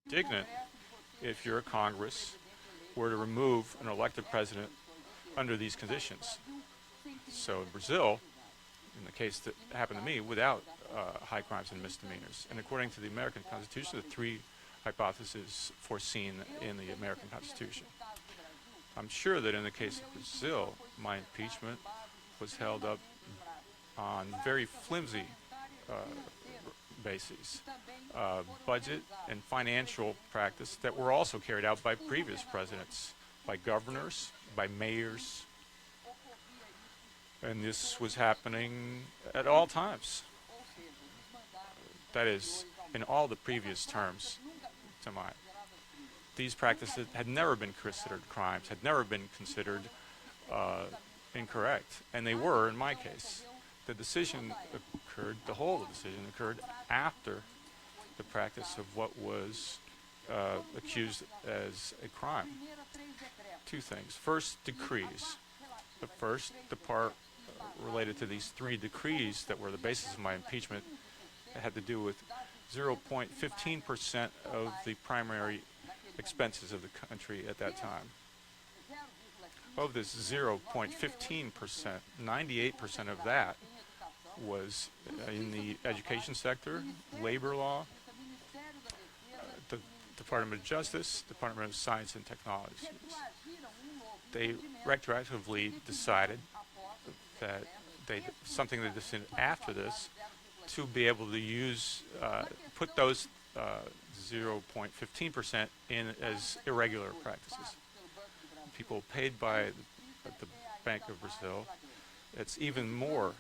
indignant if your Congress were to remove an elected president under these conditions. So in Brazil, in the case that happened to me, without high crimes and misdemeanors. And according to the American Constitution, the three hypotheses foreseen in the American Constitution. I'm sure that in the case of Brazil, my impeachment was held up on very flimsy bases, budget and financial practice that were also carried out by previous presidents, by governors, by mayors, and this was happening at all times. That is, in all the previous terms to mine. These practices had never been considered crimes, had never been considered incorrect, and they were in my case. The decision occurred, the whole decision occurred after the practice of what was accused as a crime. Two things. First, decrees. The first, the part related to these three decrees that were the basis of my impeachment, had to do with 0.15% of the primary expenses of the country at that time. Of this 0.15%, 98% of that was in the education sector, labor law, the Department of Justice, Department of Science and Technology. They retroactively decided that something they decided after this to be able to use, put those 0.15% in as irregular practices. People paid by the Bank of Brazil, it's even more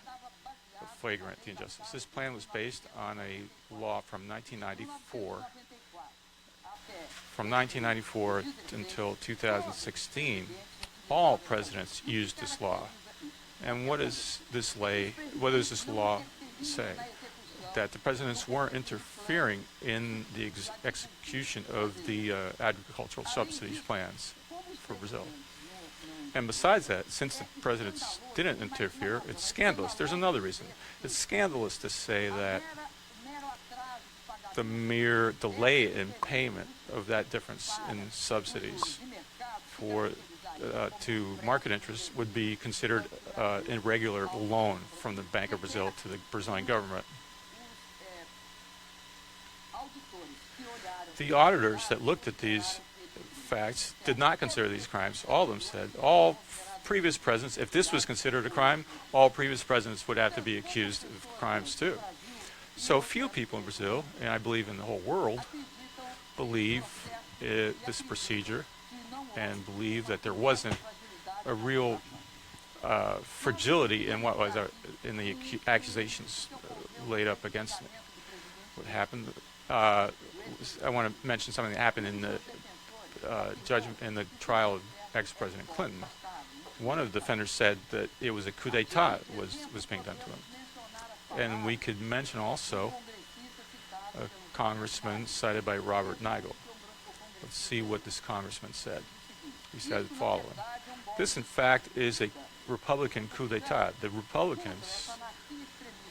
flagrant, the injustice. This plan was based on a law from 1994. From 1994 until 2016, all presidents used this law. And what does this law say? That the presidents weren't interfering in the execution of the agricultural subsidies plans for Brazil. And besides that, since the presidents didn't interfere, it's scandalous. There's another reason. It's scandalous to say that the mere delay in payment of that difference in subsidies for to market interests would be considered irregular loan from the Bank of Brazil to the Brazilian government. The auditors that looked at these facts did not consider these crimes. All of them said, all previous presidents, if this was considered a crime, all previous presidents would have to be accused of crimes too. So few people in Brazil, and I believe in the whole world, believe this procedure and believe that there wasn't a real fragility in what was in the accusations laid up against me. What happened? I want to mention something that happened in the judgment in the trial of ex-President Clinton. One of the defenders said that it was a coup d'état was being done to him. And we could mention also a congressman cited by Robert Nigel. Let's see what this congressman said. He said the following. This, in fact, is a Republican coup d'état. The Republicans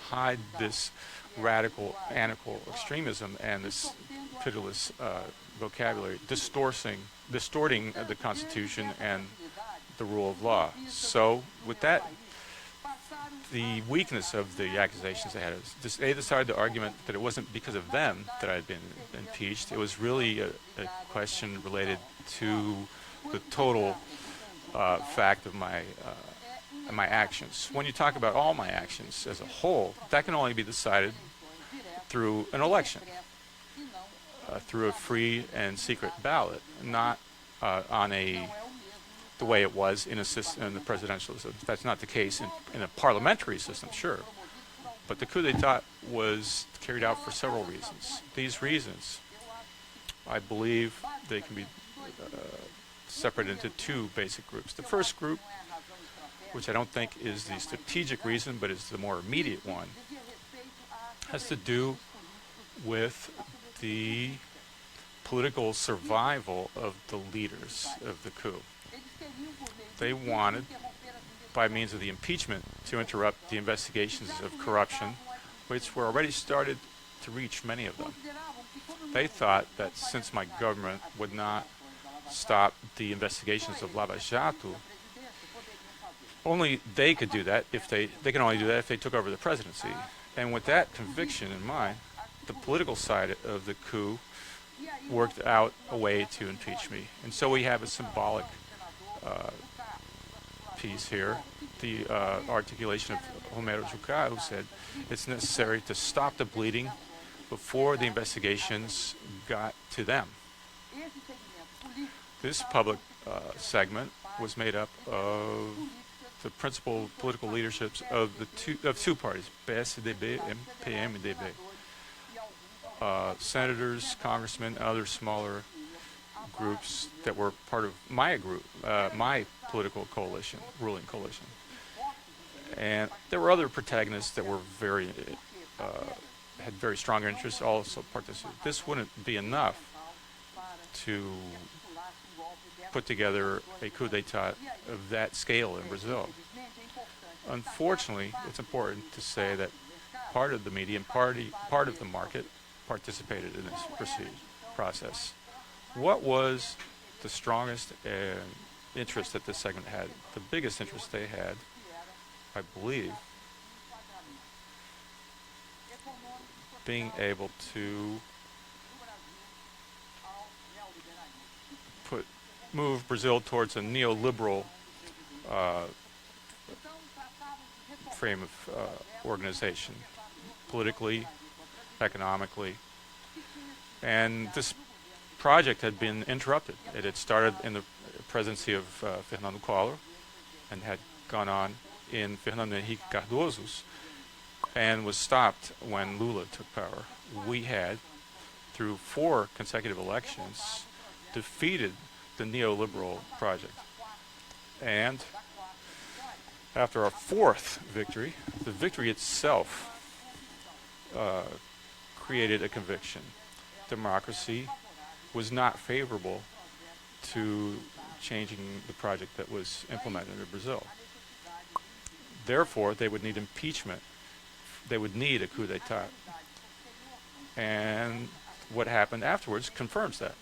hide this radical, anarchical extremism and this pitiless vocabulary, distorting the Constitution and the rule of law. So, with that, the weakness of the accusations they had is they decided the argument that it wasn't because of them that I had been impeached. It was really a question related to the total fact of my actions. When you talk about all my actions as a whole, that can only be decided through an election, through a free and secret ballot, not on the way it was in the presidential system. That's not the case in a parliamentary system, sure. But the coup d'état was carried out for several reasons. These reasons, I believe, they can be separated into two basic groups. The first group, which I don't think is the strategic reason, but is the more immediate one, has to do with the political survival of the leaders of the coup. They wanted, by means of the impeachment, to interrupt the investigations of corruption, which were already started to reach many of them. They thought that since my government would not stop the investigations of Lava Jato, only they could do that if they can only do that if they took over the presidency. And with that conviction in mind, the political side of the coup worked out a way to impeach me. And so we have a symbolic piece here, the articulation of Romero Jucá, who said it's necessary to stop the bleeding before the investigations got to them. This public segment was made up of the principal political leaderships of two parties, PSDB and PMDB. Senators, congressmen, other smaller groups that were part of my group, my political coalition, ruling coalition. And there were other protagonists that were had very strong interests, also participated. This wouldn't be enough to put together a coup d'etat of that scale in Brazil. Unfortunately, it's important to say that part of the media and part of the market participated in this process. What was the strongest interest that this segment had? The biggest interest they had, I believe, being able to move Brazil towards a neoliberal frame of organization, politically, economically. And this project had been interrupted. It had started in the presidency of Fernando Collor and had gone on in Fernando Henrique Cardoso's and was stopped when Lula took power. We had, through 4 consecutive elections, defeated the neoliberal project. And after our 4th victory, the victory itself created a conviction. Democracy was not favorable to changing the project that was implemented in Brazil. Therefore, they would need impeachment. They would need a coup d'etat. And what happened afterwards confirms that.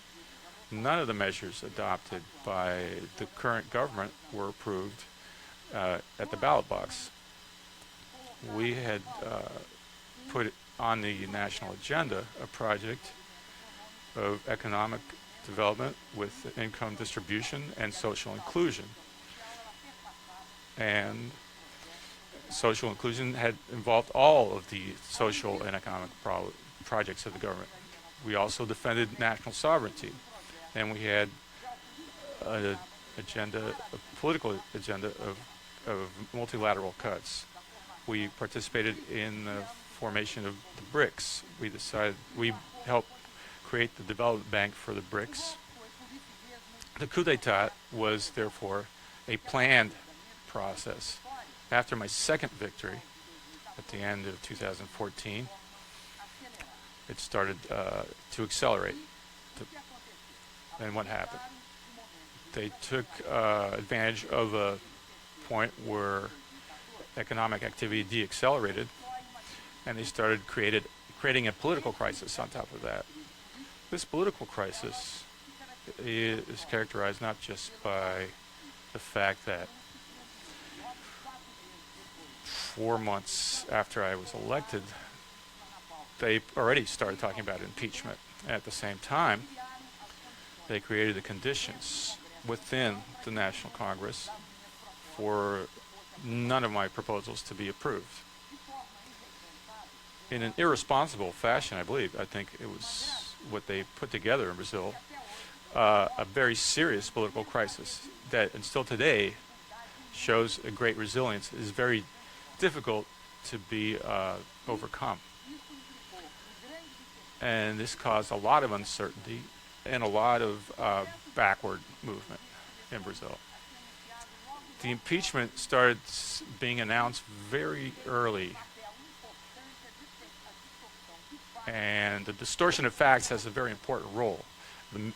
None of the measures adopted by the current government were approved at the ballot box. We had put on the national agenda a project of economic development with income distribution and social inclusion. And social inclusion had involved all of the social and economic projects of the government. We also defended national sovereignty, and we had a political agenda of multilateral cuts. We participated in the formation of the BRICS. We helped create the development bank for the BRICS. The coup d'etat was therefore a planned process. After my 2nd victory at the end of 2014, it started to accelerate. And what happened? They took advantage of a point where economic activity deaccelerated, and they started creating a political crisis on top of that. This political crisis is characterized not just by the fact that 4 months after I was elected, they already started talking about impeachment. At the same time, they created the conditions within the National Congress for none of my proposals to be approved. In an irresponsible fashion, I believe, I think it was what they put together in Brazil, a very serious political crisis that, and still today, shows a great resilience, is very difficult to be overcome. And this caused a lot of uncertainty and a lot of backward movement in Brazil. The impeachment started being announced very early, and the distortion of facts has a very important role.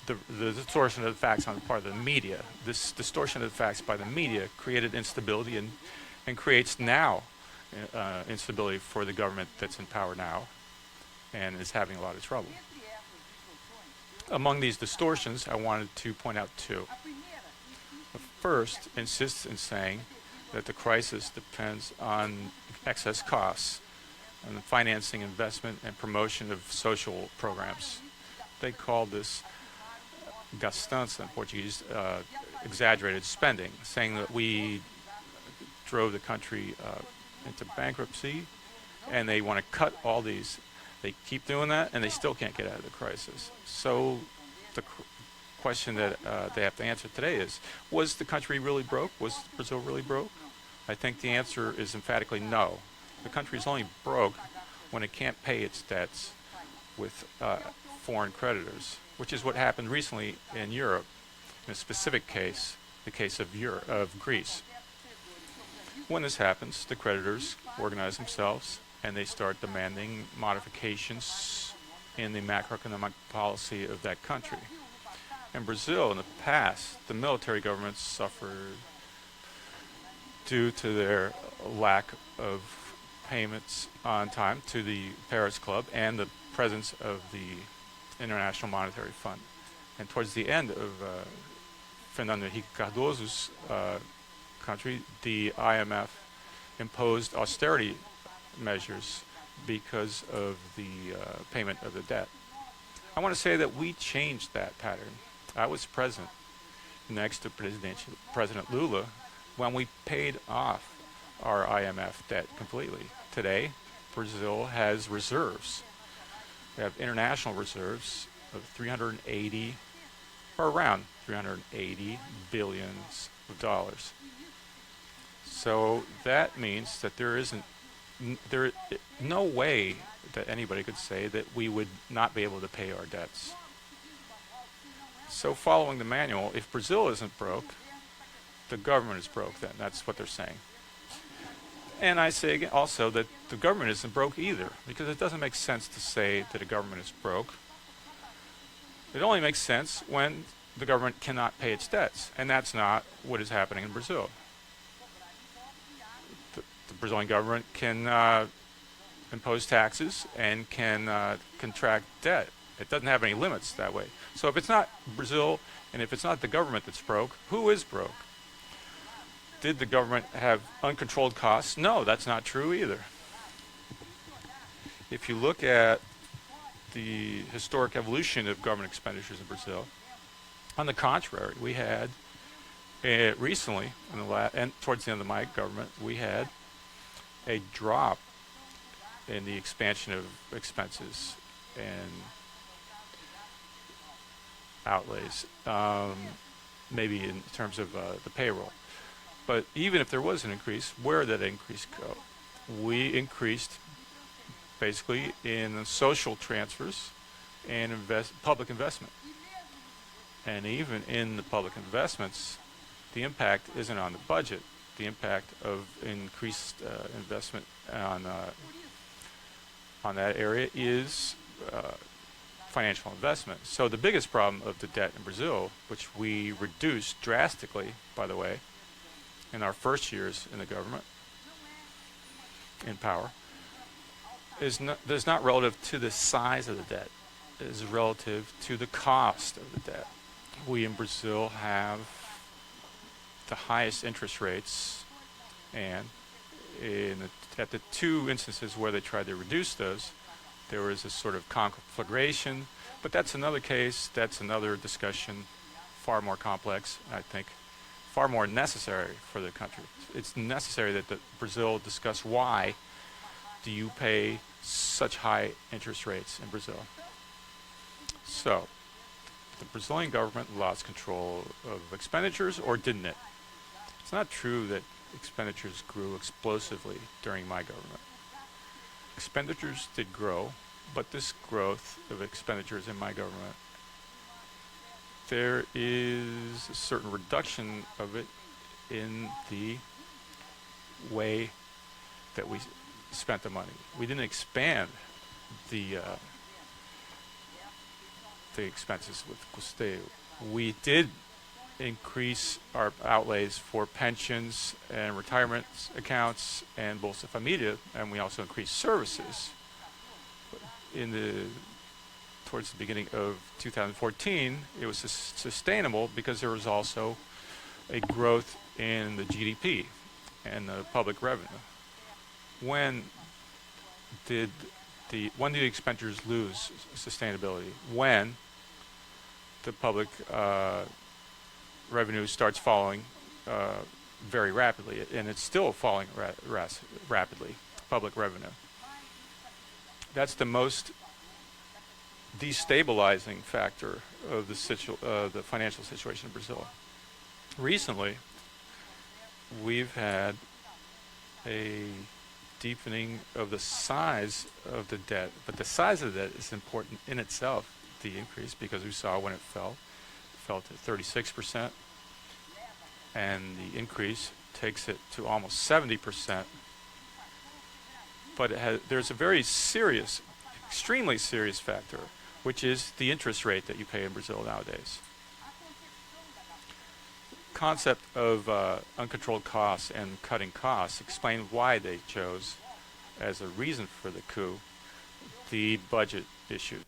The distortion of the facts on the part of the media. This distortion of the facts by the media created instability and creates now instability for the government that's in power now and is having a lot of trouble. Among these distortions, I wanted to point out two. The first insists in saying that the crisis depends on excess costs and the financing, investment, and promotion of social programs. They call this gastança in Portuguese, exaggerated spending, saying that we drove the country into bankruptcy and they want to cut all these. They keep doing that and they still can't get out of the crisis. So the question that they have to answer today is, was the country really broke? Was Brazil really broke? I think the answer is emphatically no. The country is only broke when it can't pay its debts with foreign creditors, which is what happened recently in Europe. In a specific case, the case of Greece. When this happens, the creditors organize themselves and they start demanding modifications in the macroeconomic policy of that country. In Brazil, in the past, the military governments suffered due to their lack of payments on time to the Paris Club and the presence of the International Monetary Fund. And towards the end of Fernando Henrique Cardoso's country, the IMF imposed austerity measures because of the payment of the debt. I want to say that we changed that pattern. I was present next to President Lula when we paid off our IMF debt completely. Today, Brazil has reserves. We have international reserves of 380, or around 380 billions of dollars. So that means that there isn't no way that anybody could say that we would not be able to pay our debts. So following the manual, if Brazil isn't broke, the government is broke then. That's what they're saying. And I say again also that the government isn't broke either, because it doesn't make sense to say that a government is broke. It only makes sense when the government cannot pay its debts, and that's not what is happening in Brazil. The Brazilian government can impose taxes and can contract debt. It doesn't have any limits that way. So if it's not Brazil and if it's not the government that's broke, who is broke? Did the government have uncontrolled costs? No, that's not true either. If you look at the historic evolution of government expenditures in Brazil, on the contrary, we had recently, and towards the end of my government, we had a drop in the expansion of expenses and outlays, maybe in terms of the payroll. But even if there was an increase, where did that increase go? We increased basically in social transfers and public investment. And even in the public investments, the impact isn't on the budget. The impact of increased investment on that area is financial investment. So the biggest problem of the debt in Brazil, which we reduced drastically, by the way, in our first years in the government, in power, is not relative to the size of the debt. It is relative to the cost of the debt. We in Brazil have the highest interest rates, and at the two instances where they tried to reduce those, there was a sort of conflagration. But that's another case, that's another discussion, far more complex, I think, far more necessary for the country. It's necessary that Brazil discuss why do you pay such high interest rates in Brazil. So, the Brazilian government lost control of expenditures, or didn't it? It's not true that expenditures grew explosively during my government. Expenditures did grow, but this growth of expenditures in my government, there is a certain reduction of it in the way that we spent the money. We didn't expand the expenses with Custeio. We did increase our outlays for pensions and retirement accounts and Bolsa Familia, and we also increased services. In the towards the beginning of 2014, it was sustainable because there was also a growth in the GDP and the public revenue. When did when do the expenditures lose sustainability? When the public revenue starts falling very rapidly, and it's still falling rapidly, public revenue. That's the most destabilizing factor of the financial situation in Brazil. Recently, we've had a deepening of the size of the debt, but the size of the debt is important in itself, the increase, because we saw when it fell to 36%, and the increase takes it to almost 70%. But there's a very serious, extremely serious factor, which is the interest rate that you pay in Brazil nowadays. Concept of uncontrolled costs and cutting costs explain why they chose as a reason for the coup the budget issue.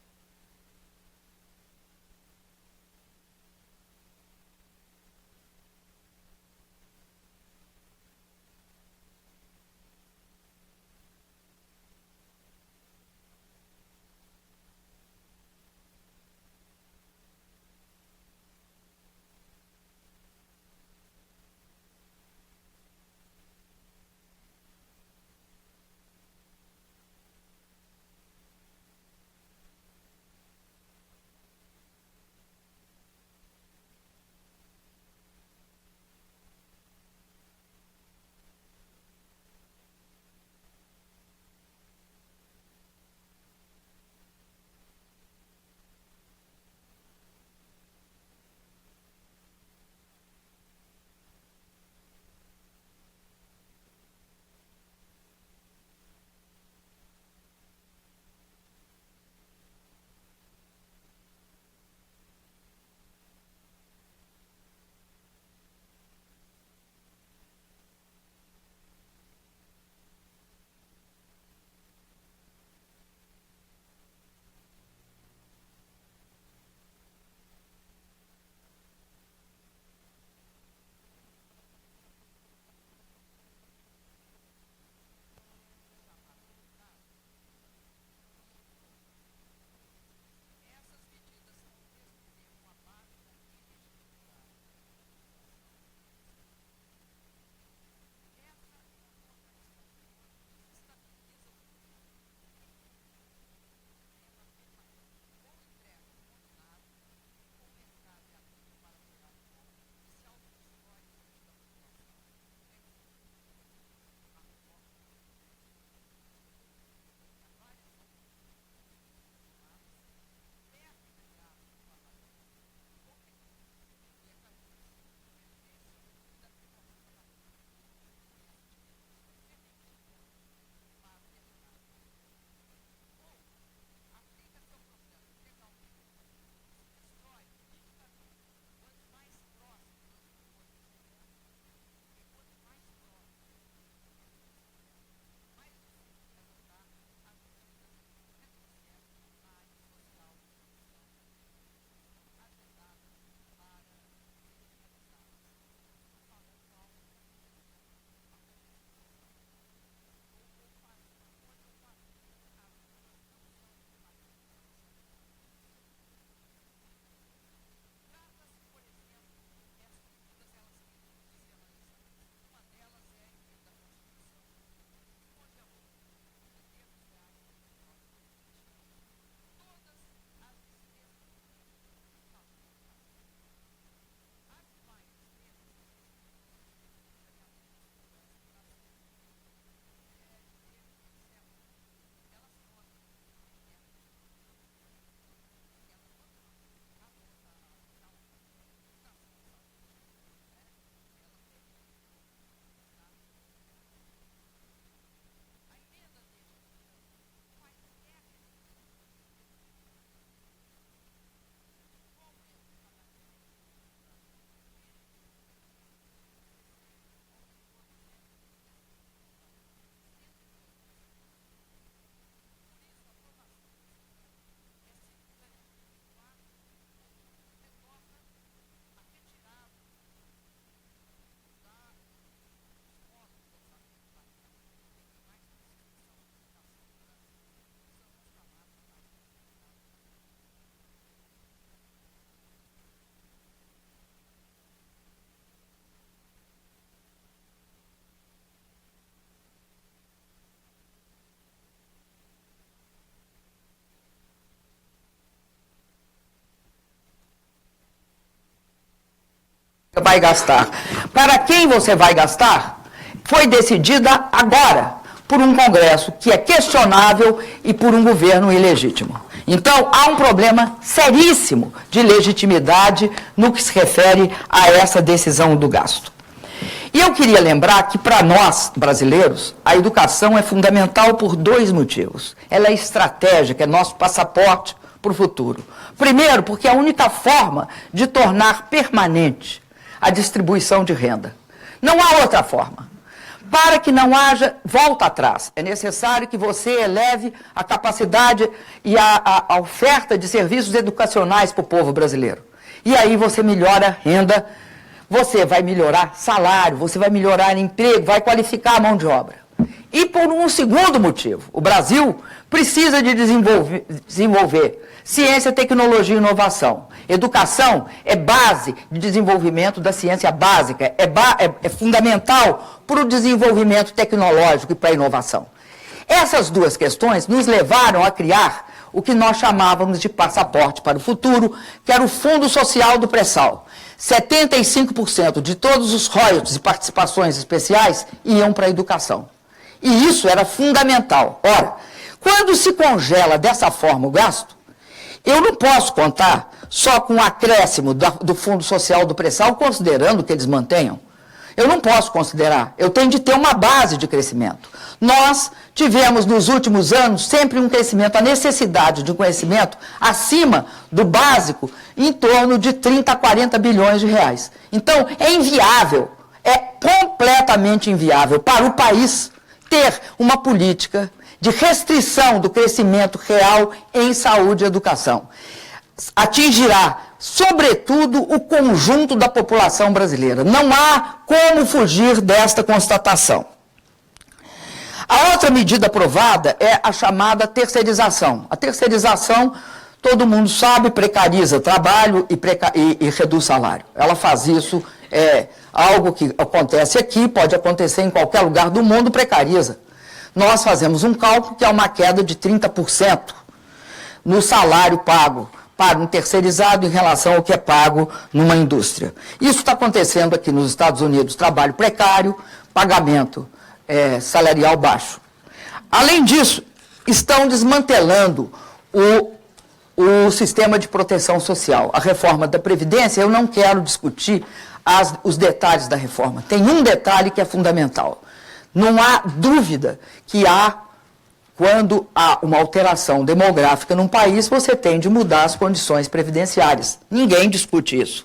vai gastar. Para quem você vai gastar foi decidida agora por um Congresso que é questionável e por um governo ilegítimo. Então, há um problema seríssimo de legitimidade no que se refere a essa decisão do gasto. E eu queria lembrar que, para nós, brasileiros, a educação é fundamental por dois motivos. Ela é estratégica, é nosso passaporte para o futuro. Primeiro, porque é a única forma de tornar permanente a distribuição de renda. Não há outra forma. Para que não haja volta atrás, é necessário que você eleve a capacidade e a oferta de serviços educacionais para o povo brasileiro. E aí você melhora a renda, você vai melhorar salário, você vai melhorar emprego, vai qualificar a mão de obra. E por um segundo motivo, o Brasil precisa de desenvolver ciência, tecnologia e inovação. Educação é base de desenvolvimento da ciência básica, é fundamental para o desenvolvimento tecnológico e para a inovação. Essas duas questões nos levaram a criar o que nós chamávamos de passaporte para o futuro, que era o Fundo Social do Pré-Sal. 75% de todos os royalties e participações especiais iam para a educação. E isso era fundamental. Ora, quando se congela dessa forma o gasto, eu não posso contar só com o acréscimo do Fundo Social do Pré-Sal, considerando que eles mantenham. Eu não posso considerar. Eu tenho de ter uma base de crescimento. Nós tivemos, nos últimos anos, sempre um crescimento, a necessidade de um conhecimento acima do básico, em torno de 30 a 40 bilhões de reais. Então, é inviável, é completamente inviável para o país ter uma política de restrição do crescimento real em saúde e educação. Atingirá, sobretudo, o conjunto da população brasileira. Não há como fugir desta constatação. A outra medida aprovada é a chamada terceirização. A terceirização, todo mundo sabe, precariza trabalho e reduz salário. Ela faz isso, é algo que acontece aqui, pode acontecer em qualquer lugar do mundo, precariza. Nós fazemos um cálculo que é uma queda de 30% no salário pago para um terceirizado em relação ao que é pago numa indústria. Isso está acontecendo aqui nos Estados Unidos, trabalho precário, pagamento salarial baixo. Além disso, estão desmantelando o sistema de proteção social. A reforma da Previdência, eu não quero discutir os detalhes da reforma. Tem um detalhe que é fundamental. Não há dúvida que quando há uma alteração demográfica num país, você tem de mudar as condições previdenciárias. Ninguém discute isso.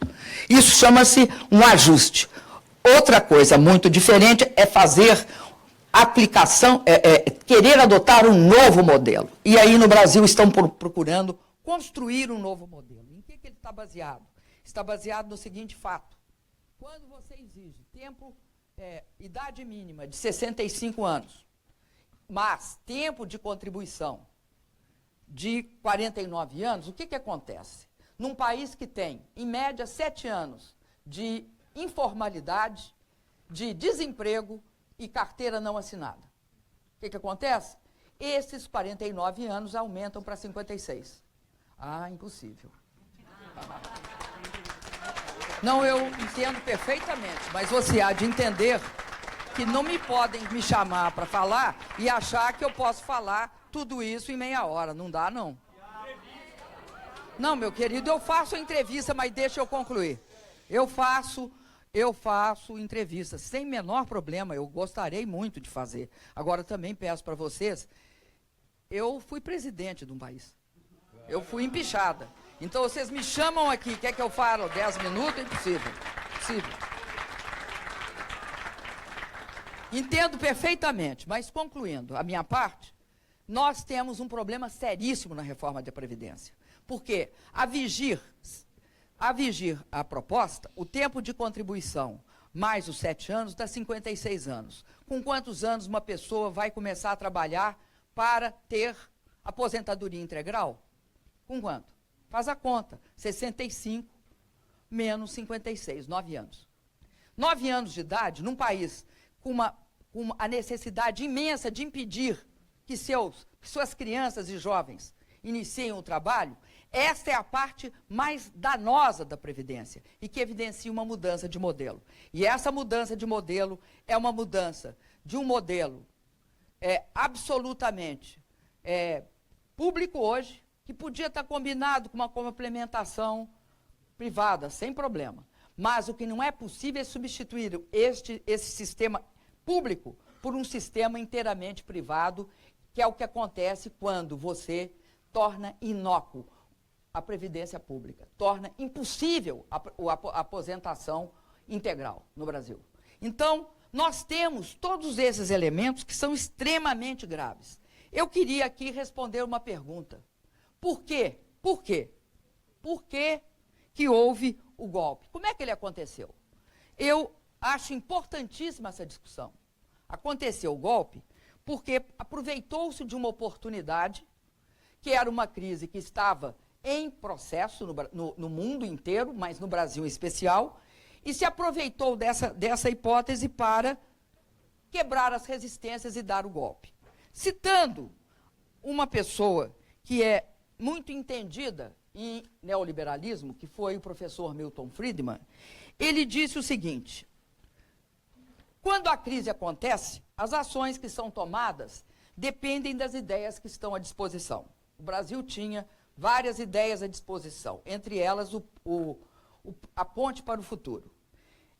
Isso chama-se um ajuste. Outra coisa muito diferente é fazer aplicação, querer adotar um novo modelo. E aí no Brasil estão procurando construir um novo modelo. Em que ele está baseado? Está baseado no seguinte fato. Quando você exige idade mínima de 65 anos, mas tempo de contribuição de 49 anos, o que acontece? Num país que tem, em média, 7 anos de informalidade, de desemprego e carteira não assinada. O que acontece? Esses 49 anos aumentam para 56. Ah, impossível. Não, eu entendo perfeitamente, mas você há de entender que não me podem me chamar para falar e achar que eu posso falar tudo isso em meia hora. Não dá, não. Não, meu querido, eu faço a entrevista, mas deixa eu concluir. Eu faço entrevistas sem menor problema, eu gostaria muito de fazer. Agora, também peço para vocês, eu fui presidente de um país. Eu fui empichada. Então, vocês me chamam aqui, quer que eu fale 10 minutos? Impossível. Impossível. Entendo perfeitamente, mas concluindo a minha parte, nós temos um problema seríssimo na reforma da Previdência. Porque, a vigir a proposta, o tempo de contribuição mais os 7 anos dá 56 anos. Com quantos anos uma pessoa vai começar a trabalhar para ter aposentadoria integral? Com quanto? Faz a conta. 65 menos 56, 9 anos. 9 anos de idade, num país com a necessidade imensa de impedir que suas crianças e jovens iniciem o trabalho, Esta é a parte mais danosa da Previdência e que evidencia uma mudança de modelo. E essa mudança de modelo é uma mudança de um modelo absolutamente público hoje, que podia estar combinado com uma complementação privada, sem problema. Mas o que não é possível é substituir esse sistema público por um sistema inteiramente privado, que é o que acontece quando você torna inócuo a previdência pública, torna impossível a aposentação integral no Brasil. Então, nós temos todos esses elementos que são extremamente graves. Eu queria aqui responder uma pergunta. Por quê? Por quê? Por que que houve o golpe? Como é que ele aconteceu? Eu acho importantíssima essa discussão. Aconteceu o golpe porque aproveitou-se de uma oportunidade, que era uma crise que estava em processo no mundo inteiro, mas no Brasil em especial, e se aproveitou dessa hipótese para quebrar as resistências e dar o golpe. Citando uma pessoa que é muito entendida em neoliberalismo, que foi o professor Milton Friedman, ele disse o seguinte: quando a crise acontece, as ações que são tomadas dependem das ideias que estão à disposição. O Brasil tinha várias ideias à disposição, entre elas a ponte para o futuro.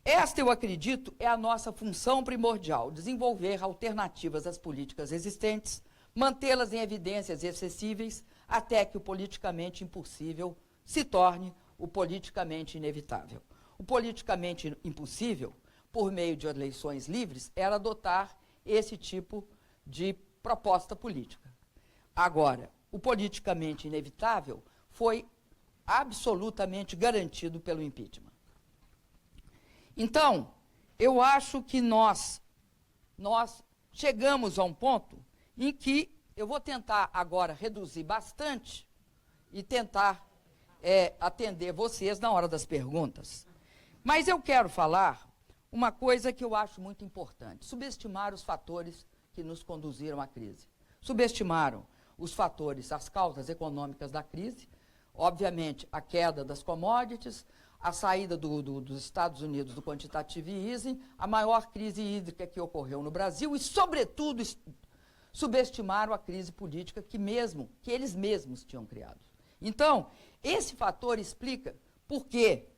Esta, eu acredito, é a nossa função primordial, desenvolver alternativas às políticas existentes, mantê-las em evidências acessíveis, até que o politicamente impossível se torne o politicamente inevitável. O politicamente impossível, por meio de eleições livres, era adotar esse tipo de proposta política. Agora, o politicamente inevitável foi absolutamente garantido pelo impeachment. Então, eu acho que nós chegamos a um ponto em que eu vou tentar agora reduzir bastante e tentar atender vocês na hora das perguntas. Mas eu quero falar uma coisa que eu acho muito importante: subestimar os fatores que nos conduziram à crise. Subestimaram os fatores, as causas econômicas da crise, obviamente a queda das commodities, a saída dos Estados Unidos do quantitative easing, a maior crise hídrica que ocorreu no Brasil e, sobretudo, subestimaram a crise política que eles mesmos tinham criado. Então, esse fator explica por que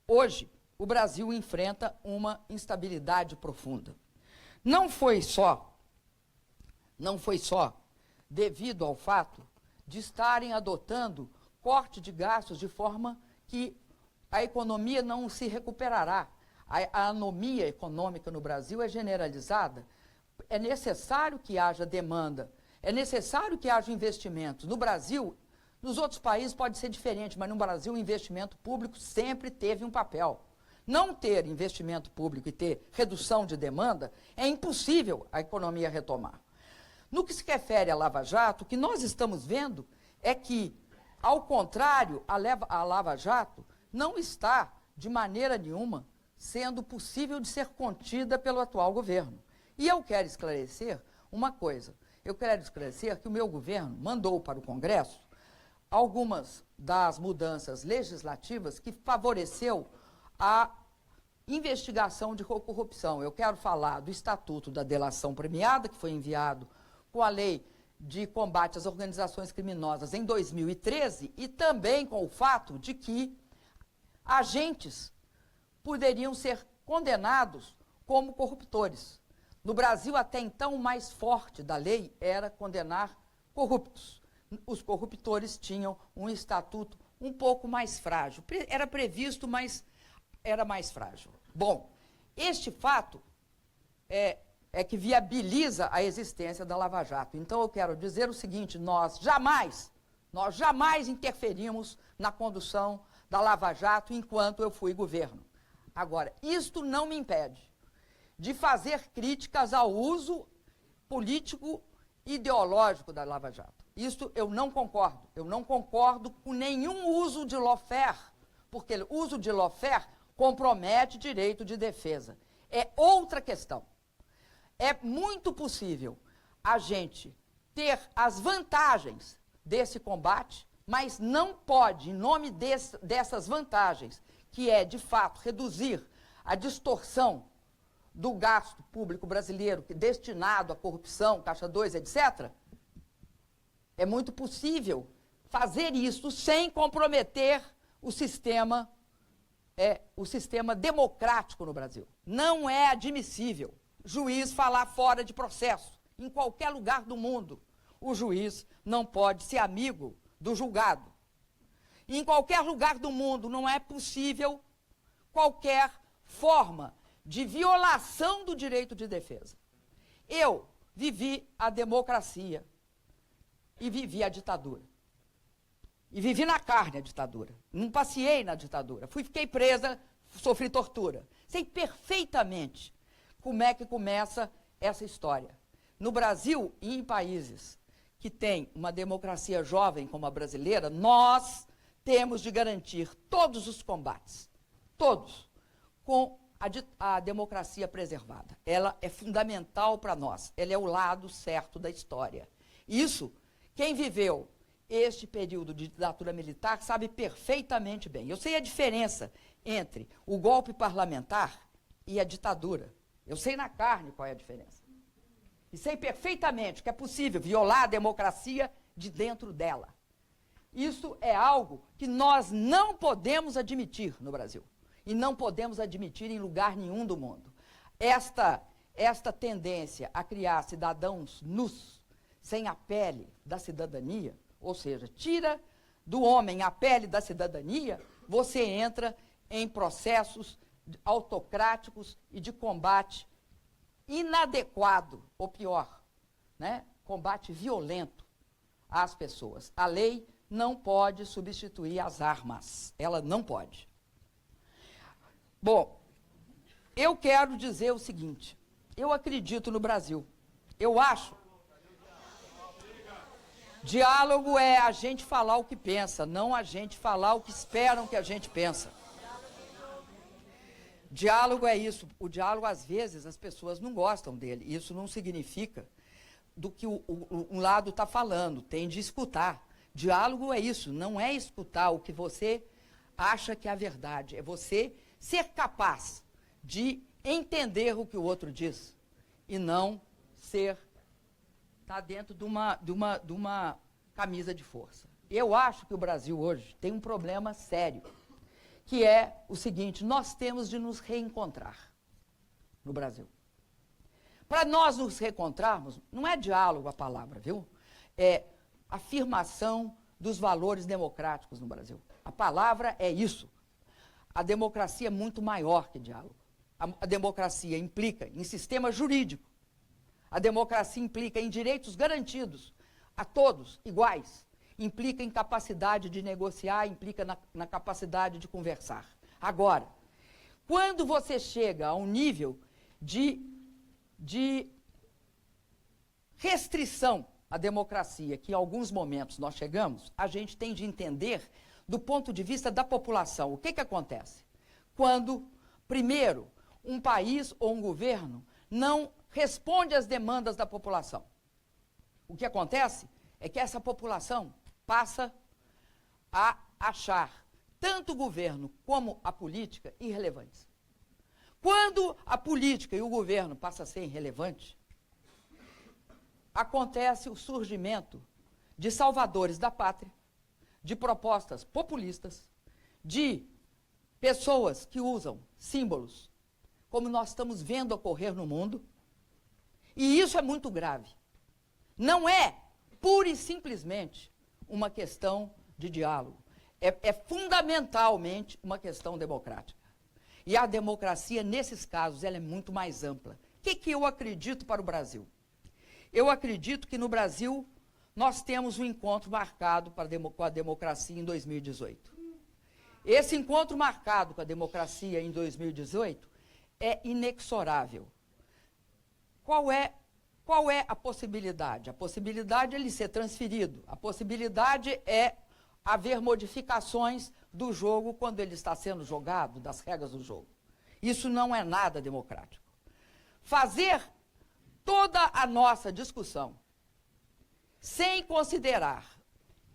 hoje o Brasil enfrenta uma instabilidade profunda. Não foi só devido ao fato de estarem adotando corte de gastos de forma que a economia não se recuperará. A anomia econômica no Brasil é generalizada. É necessário que haja demanda, é necessário que haja investimento. No Brasil, nos outros países pode ser diferente, mas no Brasil o investimento público sempre teve um papel. Não ter investimento público e ter redução de demanda, é impossível a economia retomar. No que se refere à Lava Jato, o que nós estamos vendo é que, ao contrário, a Lava Jato não está, de maneira nenhuma, sendo possível de ser contida pelo atual governo. E eu quero esclarecer uma coisa. Eu quero esclarecer que o meu governo mandou para o Congresso algumas das mudanças legislativas que favoreceu a investigação de corrupção. Eu quero falar do Estatuto da Delação Premiada, que foi enviado com a Lei de Combate às Organizações Criminosas em 2013, e também com o fato de que agentes poderiam ser condenados como corruptores. No Brasil, até então, o mais forte da lei era condenar corruptos. Os corruptores tinham um estatuto um pouco mais frágil. Era previsto, mas era mais frágil. Bom, este fato é que viabiliza a existência da Lava Jato. Então, eu quero dizer o seguinte: nós jamais interferimos na condução da Lava Jato enquanto eu fui governo. Agora, isto não me impede de fazer críticas ao uso político ideológico da Lava Jato. Isto eu não concordo. Eu não concordo com nenhum uso de lawfare, porque o uso de lawfare compromete direito de defesa. É outra questão. É muito possível a gente ter as vantagens desse combate Mas não pode, em nome dessas vantagens, que é, de fato, reduzir a distorção do gasto público brasileiro destinado à corrupção, Caixa 2, etc., é muito possível fazer isso sem comprometer o sistema democrático no Brasil. Não é admissível juiz falar fora de processo. Em qualquer lugar do mundo, o juiz não pode ser amigo do julgado. E em qualquer lugar do mundo não é possível qualquer forma de violação do direito de defesa. Eu vivi a democracia e vivi a ditadura. E vivi na carne a ditadura. Não passeei na ditadura. Fiquei presa, sofri tortura. Sei perfeitamente como é que começa essa história. No Brasil e em países que têm uma democracia jovem como a brasileira, nós temos de garantir todos os combates, todos, com a democracia preservada. Ela é fundamental para nós, ela é o lado certo da história. Isso, quem viveu este período de ditadura militar sabe perfeitamente bem. Eu sei a diferença entre o golpe parlamentar e a ditadura. Eu sei na carne qual é a diferença. E sei perfeitamente que é possível violar a democracia de dentro dela. Isso é algo que nós não podemos admitir no Brasil. E não podemos admitir em lugar nenhum do mundo. Esta tendência a criar cidadãos nus, sem a pele da cidadania, ou seja, tira do homem a pele da cidadania, você entra em processos autocráticos e de combate inadequado, ou pior, né? Combate violento às pessoas. A lei não pode substituir as armas. Ela não pode. Bom, eu quero dizer o seguinte, eu acredito no Brasil. Eu acho diálogo é a gente falar o que pensa, não a gente falar o que esperam que a gente pensa. Diálogo é isso. O diálogo, às vezes, as pessoas não gostam dele. Isso não significa do que um lado está falando. Tem de escutar. Diálogo é isso. Não é escutar o que você acha que é a verdade. É você ser capaz de entender o que o outro diz e não tá dentro de uma camisa de força. Eu acho que o Brasil hoje tem um problema sério, que é o seguinte: nós temos de nos reencontrar no Brasil. Para nós nos reencontrarmos, não é diálogo a palavra, viu? É afirmação dos valores democráticos no Brasil. A palavra é isso. A democracia é muito maior que diálogo. A democracia implica em sistema jurídico. A democracia implica em direitos garantidos a todos, iguais. Implica em capacidade de negociar, implica na capacidade de conversar. Agora, quando você chega a um nível de restrição à democracia, que em alguns momentos nós chegamos, a gente tem de entender do ponto de vista da população. O que acontece? Quando, primeiro, um país ou um governo não responde às demandas da população. O que acontece é que essa população passa a achar tanto o governo como a política irrelevantes. Quando a política e o governo passam a ser irrelevantes, acontece o surgimento de salvadores da pátria, de propostas populistas, de pessoas que usam símbolos, como nós estamos vendo ocorrer no mundo, e isso é muito grave. Não é pura e simplesmente uma questão de diálogo. É fundamentalmente uma questão democrática. E a democracia, nesses casos, ela é muito mais ampla. O que eu acredito para o Brasil? Eu acredito que no Brasil nós temos um encontro marcado com a democracia em 2018. Esse encontro marcado com a democracia em 2018 é inexorável. Qual é a possibilidade? A possibilidade é ele ser transferido. A possibilidade é haver modificações do jogo quando ele está sendo jogado, das regras do jogo. Isso não é nada democrático. Fazer toda a nossa discussão sem considerar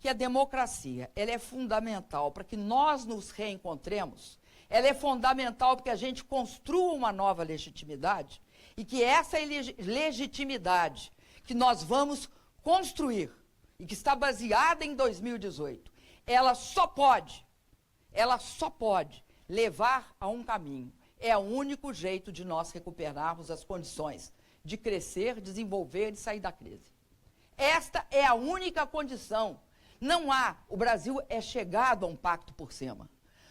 que a democracia ela é fundamental para que nós nos reencontremos, ela é fundamental para que a gente construa uma nova legitimidade e que essa legitimidade que nós vamos construir e que está baseada em 2018, ela só pode levar a um caminho. É o único jeito de nós recuperarmos as condições de crescer, desenvolver e sair da crise. Esta é a única condição. Não há, o Brasil é chegado a um pacto por cima.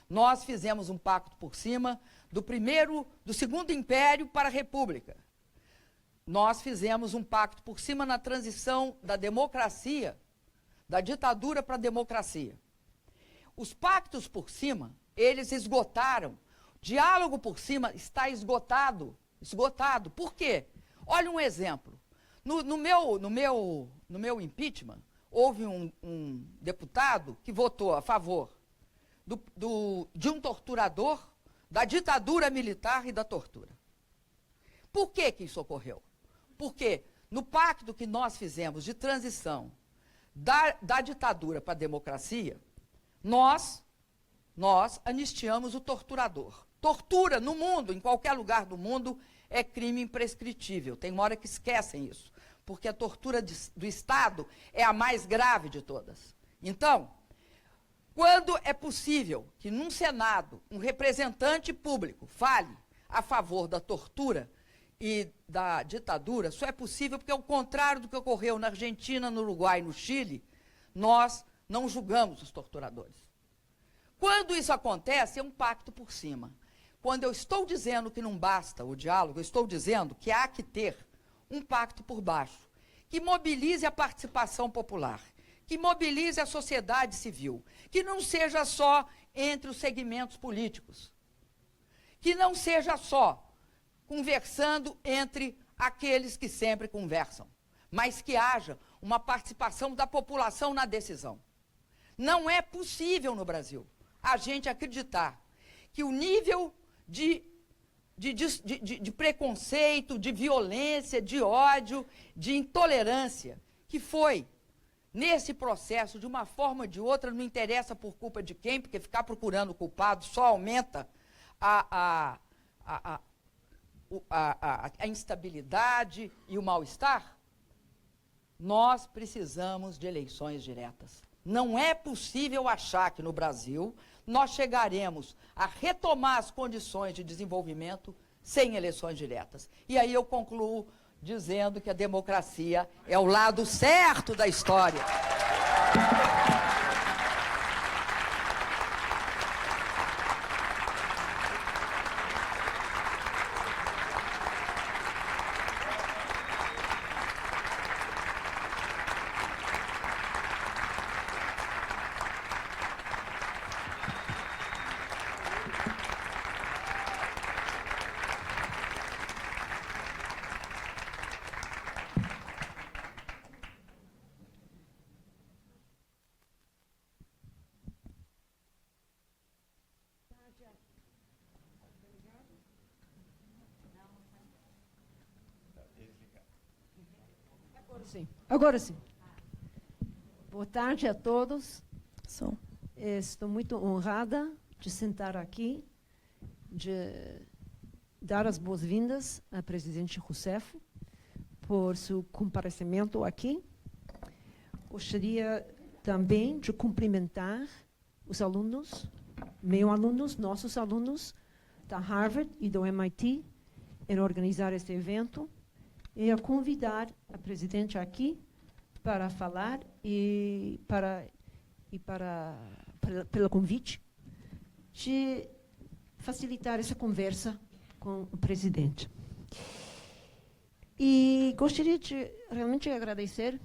Nós fizemos um pacto por cima do segundo império para a república. Nós fizemos um pacto por cima na transição da democracia, da ditadura para a democracia. Os pactos por cima, eles esgotaram. Diálogo por cima está esgotado. Por quê? Olha um exemplo. No meu impeachment, houve um deputado que votou a favor de um torturador, da ditadura militar e da tortura. Por que isso ocorreu? Porque no pacto que nós fizemos de transição da ditadura para a democracia, nós anistiamos o torturador. Tortura no mundo, em qualquer lugar do mundo, é crime imprescritível. Tem uma hora que esquecem isso, porque a tortura do Estado é a mais grave de todas. Então, quando é possível que num Senado um representante público fale a favor da tortura e da ditadura, só é possível porque, ao contrário do que ocorreu na Argentina, no Uruguai e no Chile, nós não julgamos os torturadores. Quando isso acontece, é um pacto por cima. Quando eu estou dizendo que não basta o diálogo, eu estou dizendo que há que ter um pacto por baixo, que mobilize a participação popular, que mobilize a sociedade civil, que não seja só entre os segmentos políticos, que não seja só conversando entre aqueles que sempre conversam, mas que haja uma participação da população na decisão. Não é possível no Brasil a gente acreditar que o nível de preconceito, de violência, de ódio, de intolerância que foi nesse processo, de uma forma ou de outra, não interessa por culpa de quem, porque ficar procurando culpado só aumenta a instabilidade e o mal-estar. Nós precisamos de eleições diretas. Não é possível achar que no Brasil nós chegaremos a retomar as condições de desenvolvimento sem eleições diretas. E aí eu concluo dizendo que a democracia é o lado certo da história. Agora sim. Boa tarde a todos. Estou muito honrada de sentar aqui, de dar as boas-vindas ao presidente Rousseff por seu comparecimento aqui. Gostaria também de cumprimentar os alunos, meus alunos, nossos alunos da Harvard e do MIT, em organizar este evento, e a convidar a presidente aqui para falar pelo convite de facilitar essa conversa com o presidente. E gostaria de realmente agradecer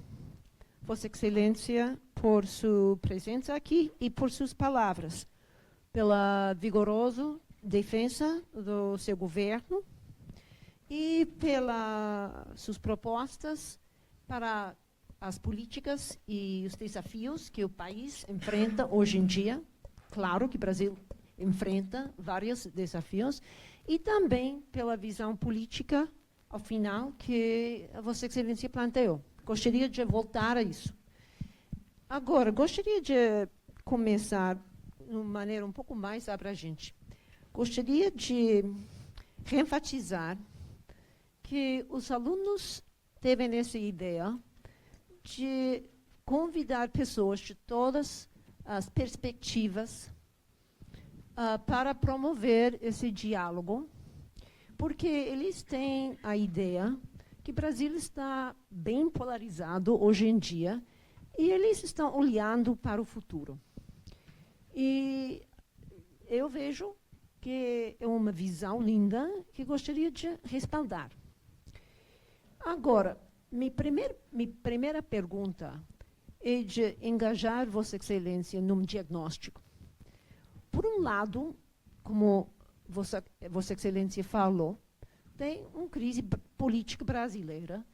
Vossa Excelência por sua presença aqui e por suas palavras, pela vigorosa defesa do seu governo e pelas suas propostas para as políticas e os desafios que o país enfrenta hoje em dia. Claro que o Brasil enfrenta vários desafios, e também pela visão política, ao final, que a Vossa Excelência planteou. Gostaria de voltar a isso. Agora, gostaria de começar de uma maneira um pouco mais abrangente. Gostaria de reenfatizar que os alunos teve essa ideia de convidar pessoas de todas as perspectivas para promover esse diálogo, porque eles têm a ideia que o Brasil está bem polarizado hoje em dia e eles estão olhando para o futuro. E eu vejo que é uma visão linda que gostaria de respaldar. Agora, minha primeira pergunta é de engajar Vossa Excelência num diagnóstico. Por um lado, como Vossa Excelência falou, tem uma crise política brasileira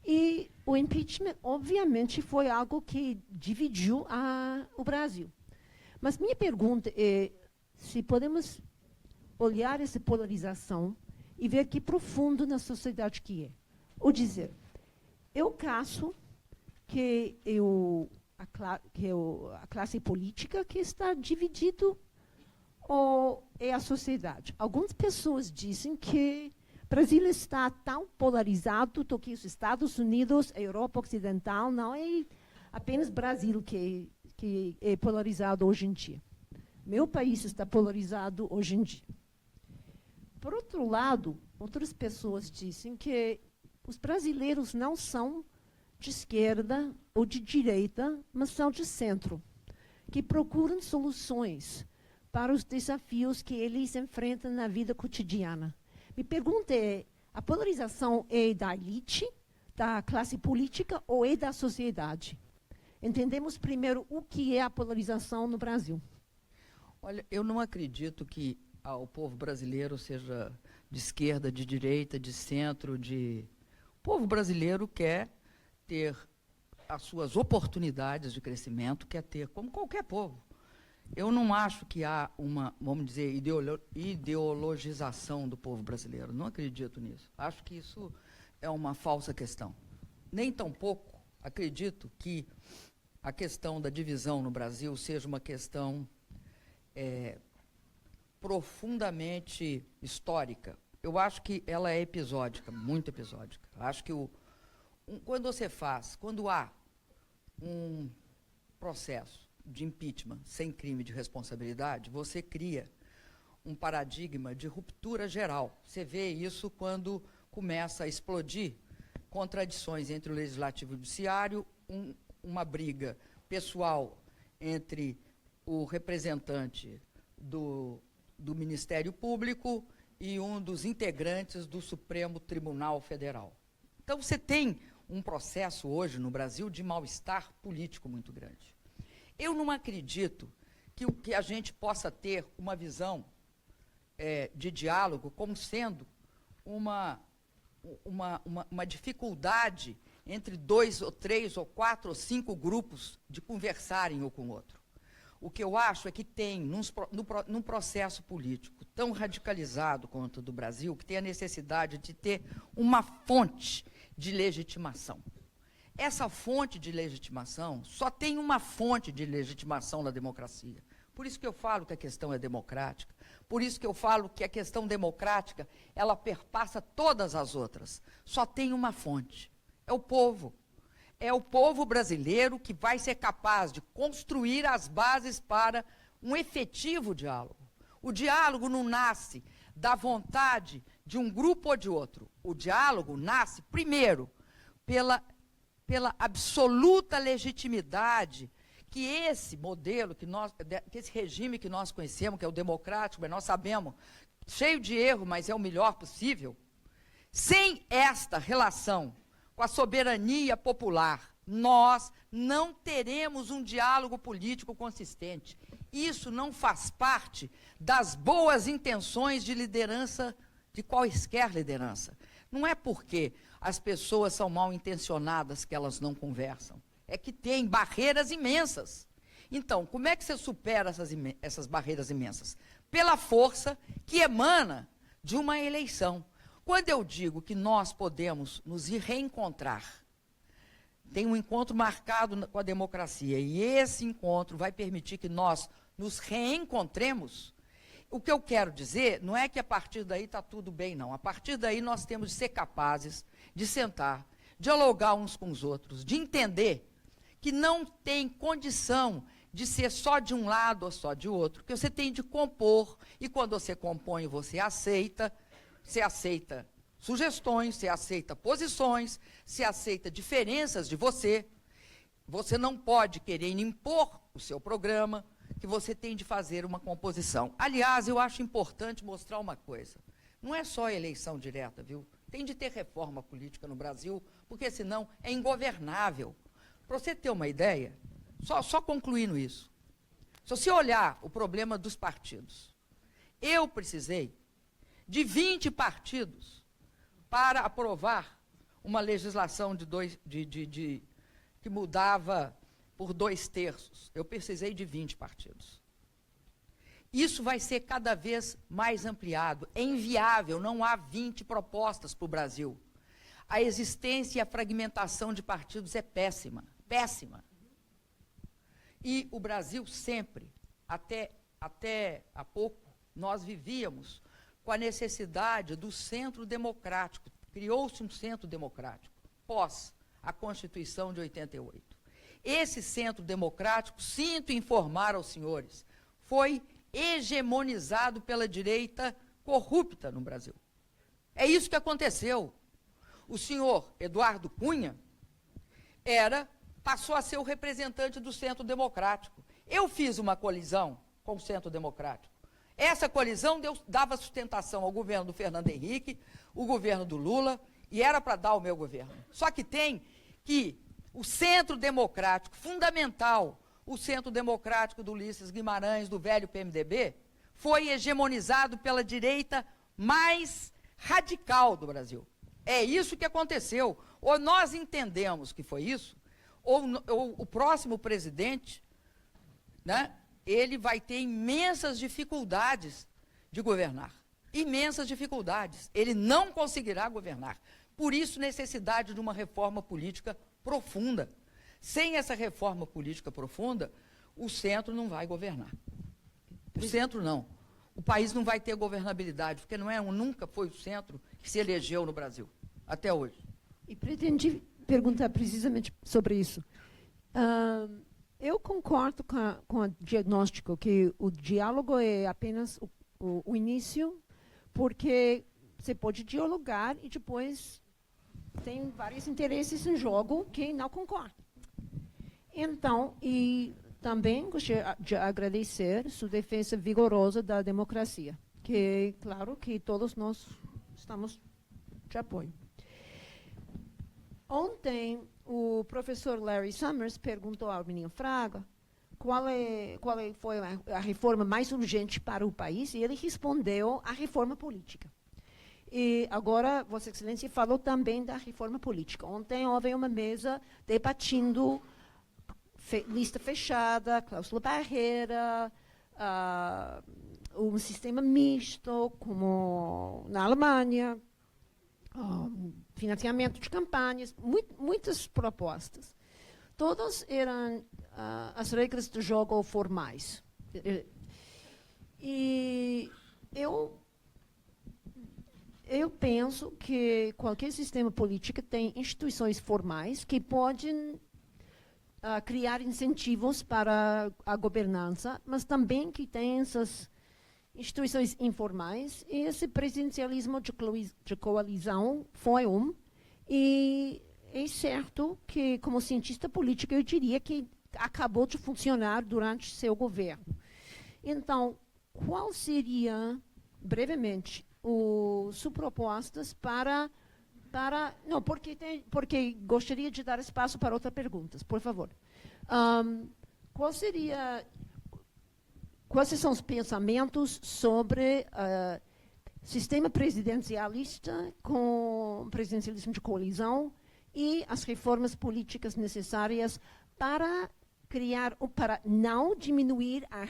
e o impeachment, obviamente, foi algo que dividiu o Brasil. Mas minha pergunta é se podemos olhar essa polarização e ver que profundo na sociedade que é. Ou dizer, eu caso que a classe política que está dividido ou é a sociedade. Algumas pessoas dizem que o Brasil está tão polarizado do que os Estados Unidos, a Europa Ocidental, não é apenas Brasil que é polarizado hoje em dia. Meu país está polarizado hoje em dia. Por outro lado, outras pessoas dizem que os brasileiros não são de esquerda ou de direita, mas são de centro, que procuram soluções para os desafios que eles enfrentam na vida cotidiana. Me pergunta é, a polarização é da elite, da classe política ou é da sociedade? Entendemos primeiro o que é a polarização no Brasil. Olha, eu não acredito que o povo brasileiro seja de esquerda, de direita, de centro, O povo brasileiro quer ter as suas oportunidades de crescimento, quer ter, como qualquer povo. Eu não acho que há uma, vamos dizer, ideologização do povo brasileiro. Não acredito nisso. Acho que isso é uma falsa questão. Nem tampouco acredito que a questão da divisão no Brasil seja uma questão profundamente histórica. Eu acho que ela é episódica, muito episódica. Acho que quando há um processo de impeachment sem crime de responsabilidade, você cria um paradigma de ruptura geral. Você vê isso quando começa a explodir contradições entre o Legislativo e o Judiciário, uma briga pessoal entre o representante do Ministério Público e um dos integrantes do Supremo Tribunal Federal. Então, você tem um processo hoje no Brasil de mal-estar político muito grande. Eu não acredito que a gente possa ter uma visão de diálogo como sendo uma dificuldade entre 2 ou 3 ou 4 ou 5 grupos de conversarem um com o outro. O que eu acho é que tem, num processo político tão radicalizado quanto o do Brasil, que tem a necessidade de ter uma fonte de legitimação. Essa fonte de legitimação, só tem uma fonte de legitimação na democracia. Por isso que eu falo que a questão é democrática. Por isso que eu falo que a questão democrática, ela perpassa todas as outras. Só tem uma fonte. É o povo. É o povo brasileiro que vai ser capaz de construir as bases para um efetivo diálogo. O diálogo não nasce da vontade de um grupo ou de outro. O diálogo nasce, primeiro, pela absoluta legitimidade que esse modelo, que esse regime que nós conhecemos, que é o democrático, nós sabemos, cheio de erro, mas é o melhor possível, sem esta relação com a soberania popular, nós não teremos um diálogo político consistente. Isso não faz parte das boas intenções de liderança, de quaisquer liderança. Não é porque as pessoas são mal intencionadas que elas não conversam. É que tem barreiras imensas. Então, como é que você supera essas barreiras imensas? Pela força que emana de uma eleição. Quando eu digo que nós podemos nos reencontrar tem um encontro marcado com a democracia, e esse encontro vai permitir que nós nos reencontremos. O que eu quero dizer não é que a partir daí está tudo bem, não. A partir daí nós temos de ser capazes de sentar, dialogar uns com os outros, de entender que não tem condição de ser só de um lado ou só de outro, que você tem de compor, e quando você compõe, você aceita sugestões, você aceita posições, você aceita diferenças de você. Você não pode querer impor o seu programa, que você tem de fazer uma composição. Aliás, eu acho importante mostrar uma coisa. Não é só eleição direta, viu? Tem de ter reforma política no Brasil, porque senão é ingovernável. Para você ter uma ideia, só concluindo isso. Se você olhar o problema dos partidos, eu precisei de 20 partidos para aprovar uma legislação que mudava por 2/3. Eu precisei de 20 partidos. Isso vai ser cada vez mais ampliado. É inviável, não há 20 propostas para o Brasil. A existência e a fragmentação de partidos é péssima, péssima. E o Brasil sempre, até há pouco, nós vivíamos com a necessidade do centro democrático. Criou-se um centro democrático, pós a Constituição de 88. Esse centro democrático, sinto informar aos senhores, foi hegemonizado pela direita corrupta no Brasil. É isso que aconteceu. O senhor Eduardo Cunha passou a ser o representante do centro democrático. Eu fiz uma colisão com o centro democrático. Essa colisão dava sustentação ao governo do Fernando Henrique, o governo do Lula, e era para dar o meu governo. Só que tem que o centro democrático, fundamental, o centro democrático do Ulisses Guimarães, do velho PMDB, foi hegemonizado pela direita mais radical do Brasil. É isso que aconteceu. Ou nós entendemos que foi isso, ou o próximo presidente, né, ele vai ter imensas dificuldades de governar. Imensas dificuldades. Ele não conseguirá governar. Por isso, necessidade de uma reforma política profunda. Sem essa reforma política profunda, o centro não vai governar. O centro não. O país não vai ter governabilidade, porque nunca foi o centro que se elegeu no Brasil, até hoje. E pretendi perguntar precisamente sobre isso. Eu concordo com o diagnóstico que o diálogo é apenas o início, porque você pode dialogar e depois tem vários interesses em jogo que não concordam. Então, e também gostaria de agradecer sua defesa vigorosa da democracia, que, claro, que todos nós estamos de apoio. Ontem, o professor Larry Summers perguntou ao menino Fraga qual foi a reforma mais urgente para o país, e ele respondeu a reforma política. E agora, Vossa Excelência falou também da reforma política. Ontem houve uma mesa debatendo lista fechada, cláusula barreira, um sistema misto, como na Alemanha, financiamento de campanhas, muitas propostas. Todas eram as regras do jogo formais. E eu penso que qualquer sistema político tem instituições formais que podem criar incentivos para a governança, mas também que tem essas instituições informais, e esse presidencialismo de coalizão foi e é certo que, como cientista político, eu diria que acabou de funcionar durante seu governo. Então, qual seria, brevemente, suas propostas não, porque gostaria de dar espaço para outras perguntas, por favor. Quais são os pensamentos sobre sistema presidencialista com presidencialismo de coalizão e as reformas políticas necessárias para não diminuir a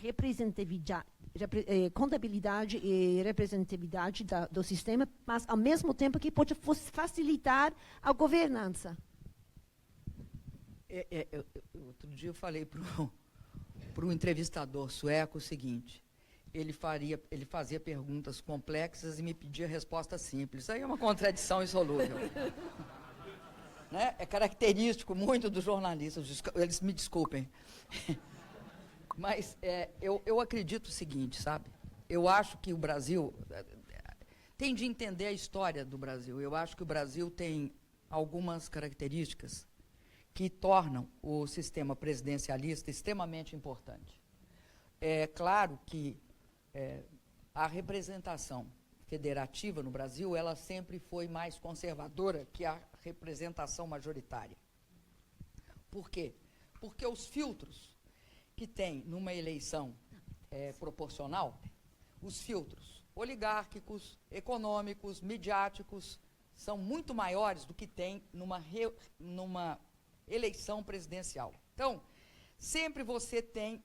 contabilidade e representatividade do sistema, mas, ao mesmo tempo, que pode facilitar a governança? Outro dia eu falei para um entrevistador sueco o seguinte: ele fazia perguntas complexas e me pedia respostas simples. Isso aí é uma contradição insolúvel. Né? É característico muito dos jornalistas, eles me desculpem. Mas eu acredito o seguinte, sabe? Eu acho que o Brasil tem de entender a história do Brasil. Eu acho que o Brasil tem algumas características que tornam o sistema presidencialista extremamente importante. É claro que a representação federativa no Brasil, ela sempre foi mais conservadora que a representação majoritária. Por quê? Porque os filtros que tem numa eleição proporcional, os filtros oligárquicos, econômicos, midiáticos, são muito maiores do que tem numa eleição presidencial. Então, sempre você tem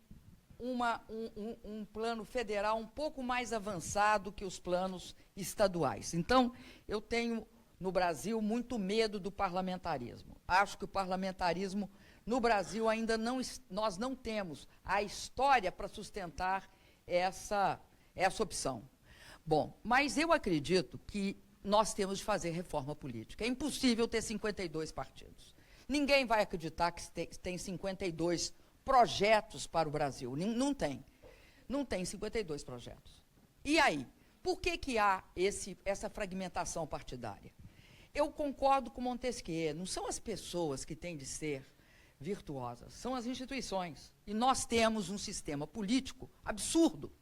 um plano federal um pouco mais avançado que os planos estaduais. Então, eu tenho, no Brasil, muito medo do parlamentarismo. Acho que o parlamentarismo, no Brasil, ainda nós não temos a história para sustentar essa opção. Bom, mas eu acredito que nós temos de fazer reforma política. É impossível ter 52 partidos. Ninguém vai acreditar que tem 52 projetos para o Brasil. Não tem. Não tem 52 projetos. E aí? Por que há essa fragmentação partidária? Eu concordo com Montesquieu. Não são as pessoas que têm de ser virtuosas, são as instituições. E nós temos um sistema político absurdo,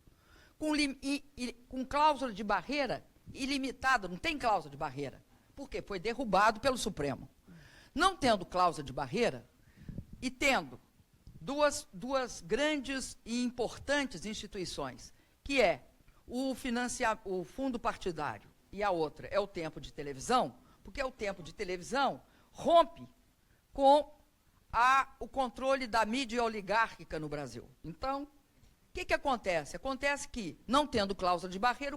com cláusula de barreira ilimitada. Não tem cláusula de barreira. Por quê? Foi derrubado pelo Supremo. Não tendo cláusula de barreira e tendo duas grandes e importantes instituições, que é o fundo partidário e a outra é o tempo de televisão, porque o tempo de televisão rompe com o controle da mídia oligárquica no Brasil. Então, o que acontece? Acontece que, não tendo cláusula de barreira,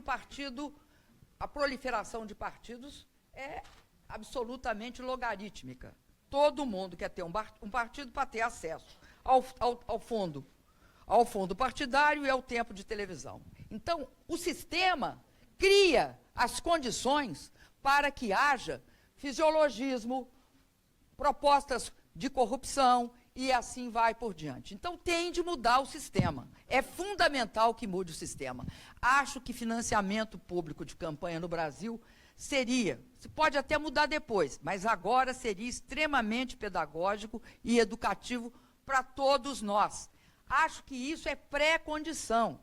a proliferação de partidos é absolutamente logarítmica. Todo mundo quer ter um partido para ter acesso ao fundo partidário e ao tempo de televisão. Então, o sistema cria as condições para que haja fisiologismo, propostas de corrupção e assim vai por diante. Então, tem de mudar o sistema. É fundamental que mude o sistema. Acho que financiamento público de campanha no Brasil se pode até mudar depois, mas agora seria extremamente pedagógico e educativo para todos nós. Acho que isso é pré-condição.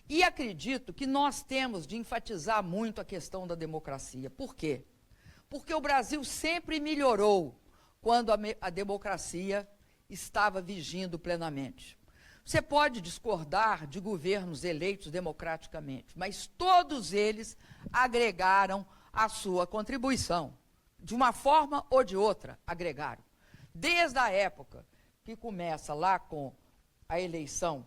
E acredito que nós temos de enfatizar muito a questão da democracia. Por quê? Porque o Brasil sempre melhorou quando a democracia estava vigindo plenamente. Você pode discordar de governos eleitos democraticamente, mas todos eles agregaram a sua contribuição. De uma forma ou de outra, agregaram. Desde a época que começa lá com a eleição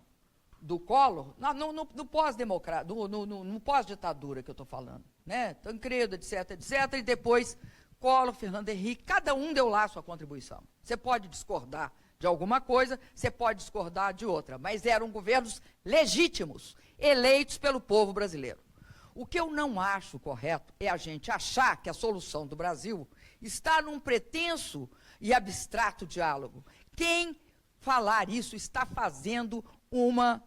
do Collor, no pós-ditadura que eu estou falando, né? Tancredo, etc., e depois Collor, Fernando Henrique, cada um deu lá a sua contribuição. Você pode discordar de alguma coisa, você pode discordar de outra, mas eram governos legítimos, eleitos pelo povo brasileiro. O que eu não acho correto é a gente achar que a solução do Brasil está num pretenso e abstrato diálogo. Quem falar isso está fazendo uma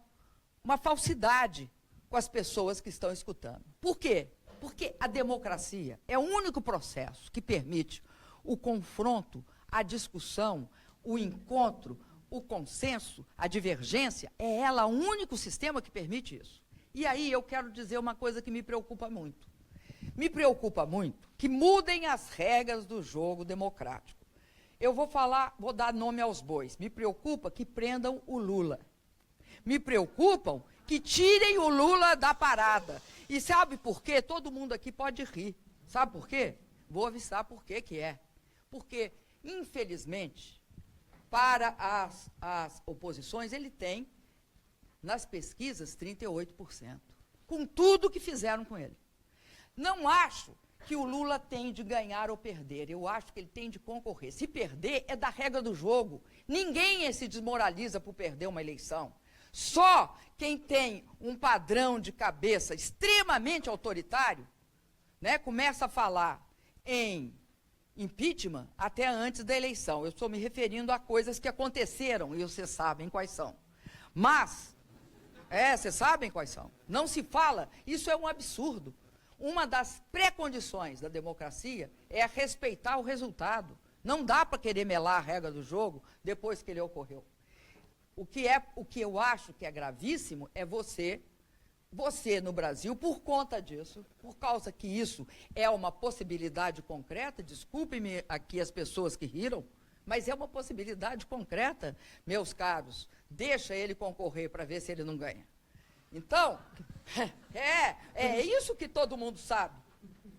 falsidade com as pessoas que estão escutando. Por quê? Porque a democracia é o único processo que permite o confronto, a discussão, o encontro, o consenso, a divergência. É ela o único sistema que permite isso. E aí eu quero dizer uma coisa que me preocupa muito. Me preocupa muito que mudem as regras do jogo democrático. Eu vou dar nome aos bois. Me preocupa que prendam o Lula. Me preocupam que tirem o Lula da parada. E sabe por quê? Todo mundo aqui pode rir. Sabe por quê? Vou avisar por quê que é. Porque, infelizmente, para as oposições, ele tem, nas pesquisas, 38%. Com tudo que fizeram com ele. Não acho que o Lula tem de ganhar ou perder. Eu acho que ele tem de concorrer. Se perder, é da regra do jogo. Ninguém se desmoraliza por perder uma eleição. Só quem tem um padrão de cabeça extremamente autoritário, né, começa a falar em impeachment até antes da eleição. Eu estou me referindo a coisas que aconteceram, e vocês sabem quais são. Mas, vocês sabem quais são. Não se fala, isso é um absurdo. Uma das pré-condições da democracia é respeitar o resultado. Não dá para querer melar a regra do jogo depois que ele ocorreu. O que eu acho que é gravíssimo é você no Brasil, por conta disso, por causa que isso é uma possibilidade concreta, desculpem-me aqui as pessoas que riram, mas é uma possibilidade concreta, meus caros, deixa ele concorrer para ver se ele não ganha. Então, é isso que todo mundo sabe.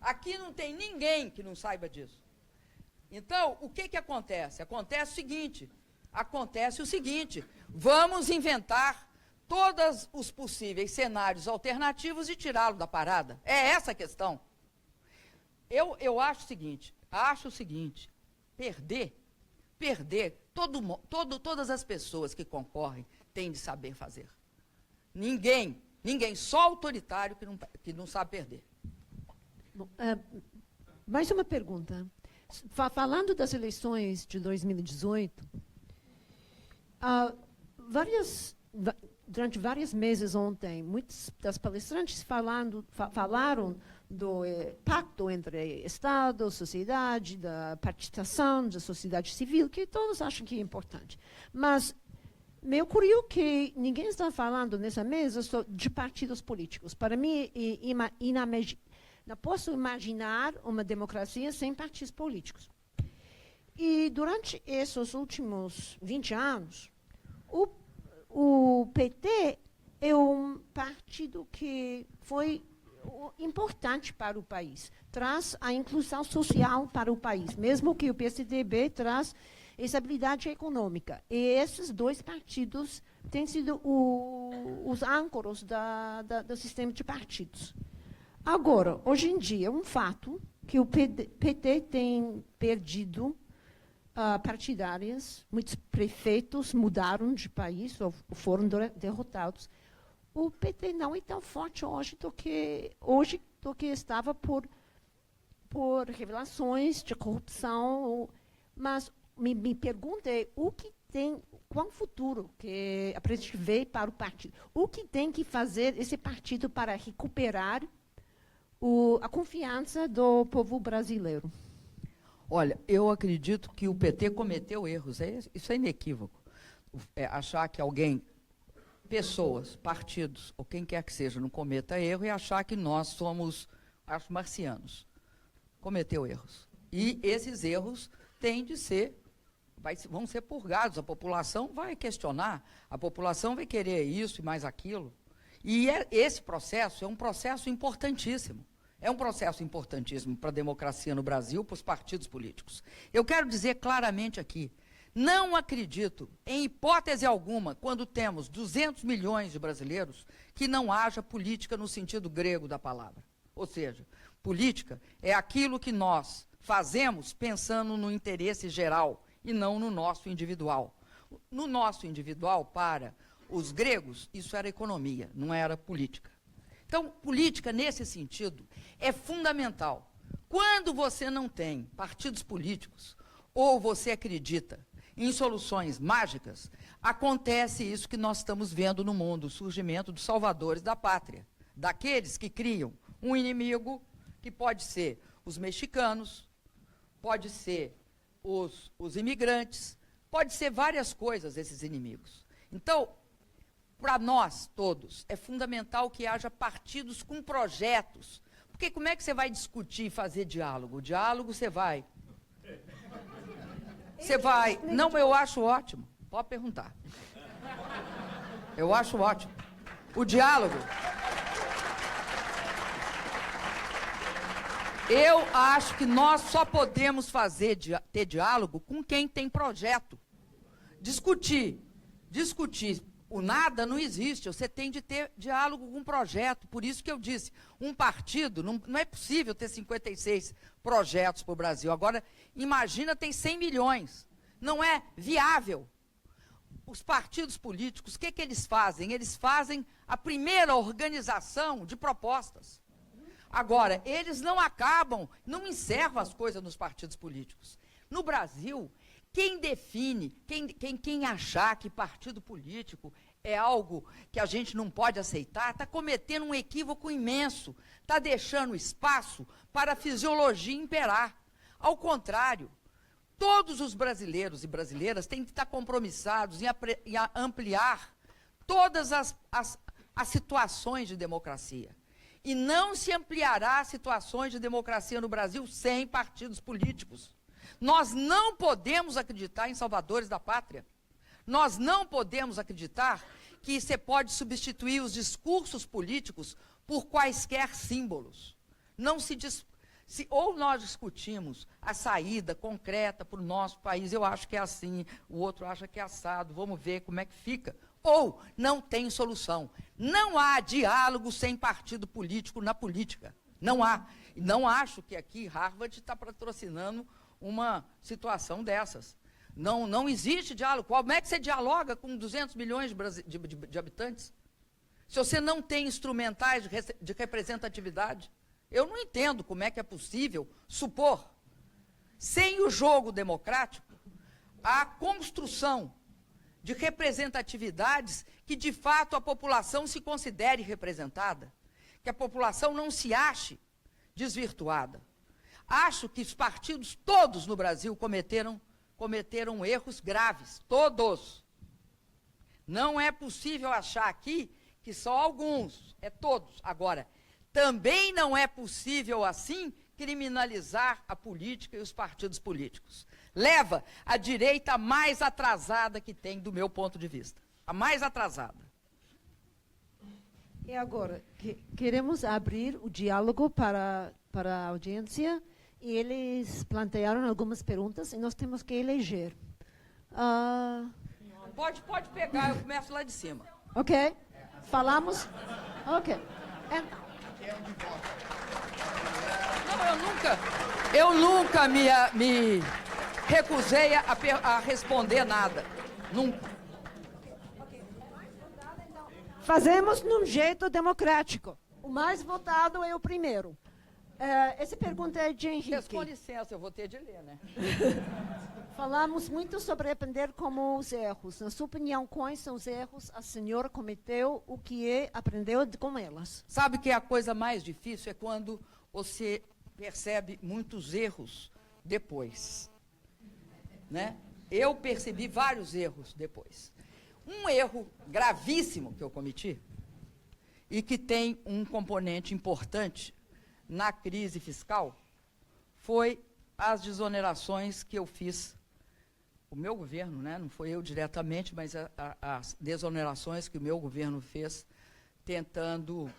Aqui não tem ninguém que não saiba disso. Então, o que acontece? Acontece o seguinte, vamos inventar todos os possíveis cenários alternativos e tirá-lo da parada. É essa a questão. Eu acho o seguinte, perder, todas as pessoas que concorrem têm de saber fazer. Ninguém, só autoritário que não sabe perder. Bom, mais uma pergunta. Falando das eleições de 2018, durante vários meses ontem, muitos das palestrantes falaram do pacto entre Estado, sociedade, da participação da sociedade civil, que todos acham que é importante. Mas meio curioso que ninguém está falando nessa mesa de partidos políticos. Para mim, não posso imaginar uma democracia sem partidos políticos. E durante esses últimos 20 anos, o PT é um partido que foi importante para o país, traz a inclusão social para o país, mesmo que o PSDB traz estabilidade econômica. E esses dois partidos têm sido os âncoras do sistema de partidos. Agora, hoje em dia, é um fato que o PT tem perdido partidárias, muitos prefeitos mudaram de país ou foram derrotados. O PT não é tão forte hoje do que estava por revelações de corrupção. Mas me pergunta é qual o futuro que a presidente vê para o partido? O que tem que fazer esse partido para recuperar a confiança do povo brasileiro? Olha, eu acredito que o PT cometeu erros, isso é inequívoco. Achar que pessoas, partidos, ou quem quer que seja, não cometa erro e achar que nós somos marcianos. Cometeu erros. E esses erros vão ser purgados, a população vai questionar, a população vai querer isso e mais aquilo. E esse processo é um processo importantíssimo. É um processo importantíssimo para a democracia no Brasil, para os partidos políticos. Eu quero dizer claramente aqui, não acredito, em hipótese alguma, quando temos 200 milhões de brasileiros, que não haja política no sentido grego da palavra. Ou seja, política é aquilo que nós fazemos pensando no interesse geral e não no nosso individual. No nosso individual, para os gregos, isso era economia, não era política. Então, política, nesse sentido, é fundamental. Quando você não tem partidos políticos, ou você acredita em soluções mágicas, acontece isso que nós estamos vendo no mundo, o surgimento dos salvadores da pátria, daqueles que criam um inimigo que pode ser os mexicanos, pode ser os imigrantes, pode ser várias coisas esses inimigos. Então, para nós todos, é fundamental que haja partidos com projetos. Porque como é que você vai discutir e fazer diálogo? O diálogo você vai... Não, eu acho ótimo. Pode perguntar. Eu acho ótimo. O diálogo... Eu acho que nós só podemos ter diálogo com quem tem projeto. Discutir O nada não existe, você tem de ter diálogo com um projeto. Por isso que eu disse, um partido, não é possível ter 56 projetos para o Brasil. Agora, imagina, tem 100 milhões. Não é viável. Os partidos políticos, o que eles fazem? Eles fazem a primeira organização de propostas. Agora, eles não acabam, não encerram as coisas nos partidos políticos. No Brasil, quem define, quem achar que partido político é algo que a gente não pode aceitar, está cometendo um equívoco imenso, está deixando espaço para a fisiologia imperar. Ao contrário, todos os brasileiros e brasileiras têm que estar compromissados em ampliar todas as situações de democracia. E não se ampliará situações de democracia no Brasil sem partidos políticos. Nós não podemos acreditar em salvadores da pátria. Nós não podemos acreditar que você pode substituir os discursos políticos por quaisquer símbolos. Não ou nós discutimos a saída concreta para o nosso país, eu acho que é assim, o outro acha que é assado, vamos ver como é que fica. Ou não tem solução. Não há diálogo sem partido político na política. Não há. E não acho que aqui Harvard está patrocinando uma situação dessas. Não existe diálogo. Como é que você dialoga com 200 milhões de habitantes? Se você não tem instrumentais de representatividade, eu não entendo como é que é possível supor, sem o jogo democrático, a construção de representatividades que, de fato, a população se considere representada, que a população não se ache desvirtuada. Acho que os partidos todos no Brasil cometeram erros graves, todos. Não é possível achar aqui que só alguns, é todos. Agora, também não é possível, assim, criminalizar a política e os partidos políticos. Leva a direita mais atrasada que tem, do meu ponto de vista. A mais atrasada. E agora, queremos abrir o diálogo para a audiência, e eles plantearam algumas perguntas, e nós temos que eleger. Pode pegar, eu começo lá de cima. Ok? Falamos? Ok. Então. Não, eu nunca me recusei a responder nada. Nunca. Fazemos num jeito democrático. O mais votado é o primeiro. Essa pergunta é de Henrique. Com licença, eu vou ter de ler, né? Falamos muito sobre aprender com os erros. Na sua opinião, quais são os erros a senhora cometeu, o que aprendeu com elas? Sabe que a coisa mais difícil é quando você percebe muitos erros depois. Né? Eu percebi vários erros depois. Um erro gravíssimo que eu cometi, e que tem um componente importante na crise fiscal, foi as desonerações que eu fiz, o meu governo, né? Não foi eu diretamente, mas as desonerações que o meu governo fez, tentando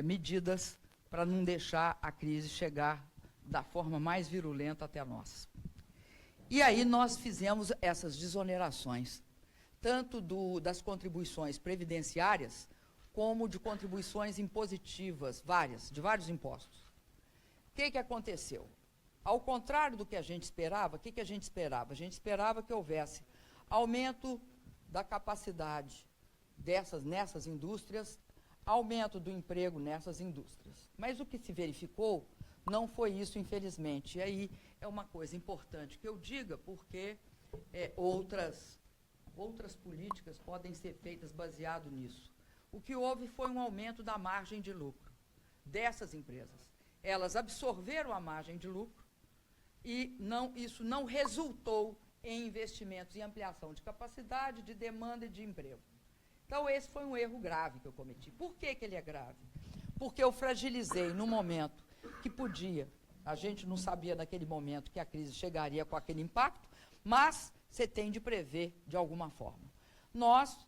medidas para não deixar a crise chegar da forma mais virulenta até nós. E aí nós fizemos essas desonerações, tanto das contribuições previdenciárias, como de contribuições impositivas, de vários impostos. O que aconteceu? Ao contrário do que a gente esperava, o que a gente esperava? A gente esperava que houvesse aumento da capacidade nessas indústrias, aumento do emprego nessas indústrias. Mas o que se verificou não foi isso, infelizmente. E aí é uma coisa importante que eu diga, porque outras políticas podem ser feitas baseado nisso. O que houve foi um aumento da margem de lucro dessas empresas. Elas absorveram a margem de lucro e isso não resultou em investimentos em ampliação de capacidade, de demanda e de emprego. Então, esse foi um erro grave que eu cometi. Por que ele é grave? Porque eu fragilizei no momento que podia. A gente não sabia naquele momento que a crise chegaria com aquele impacto, mas você tem de prever de alguma forma. Nós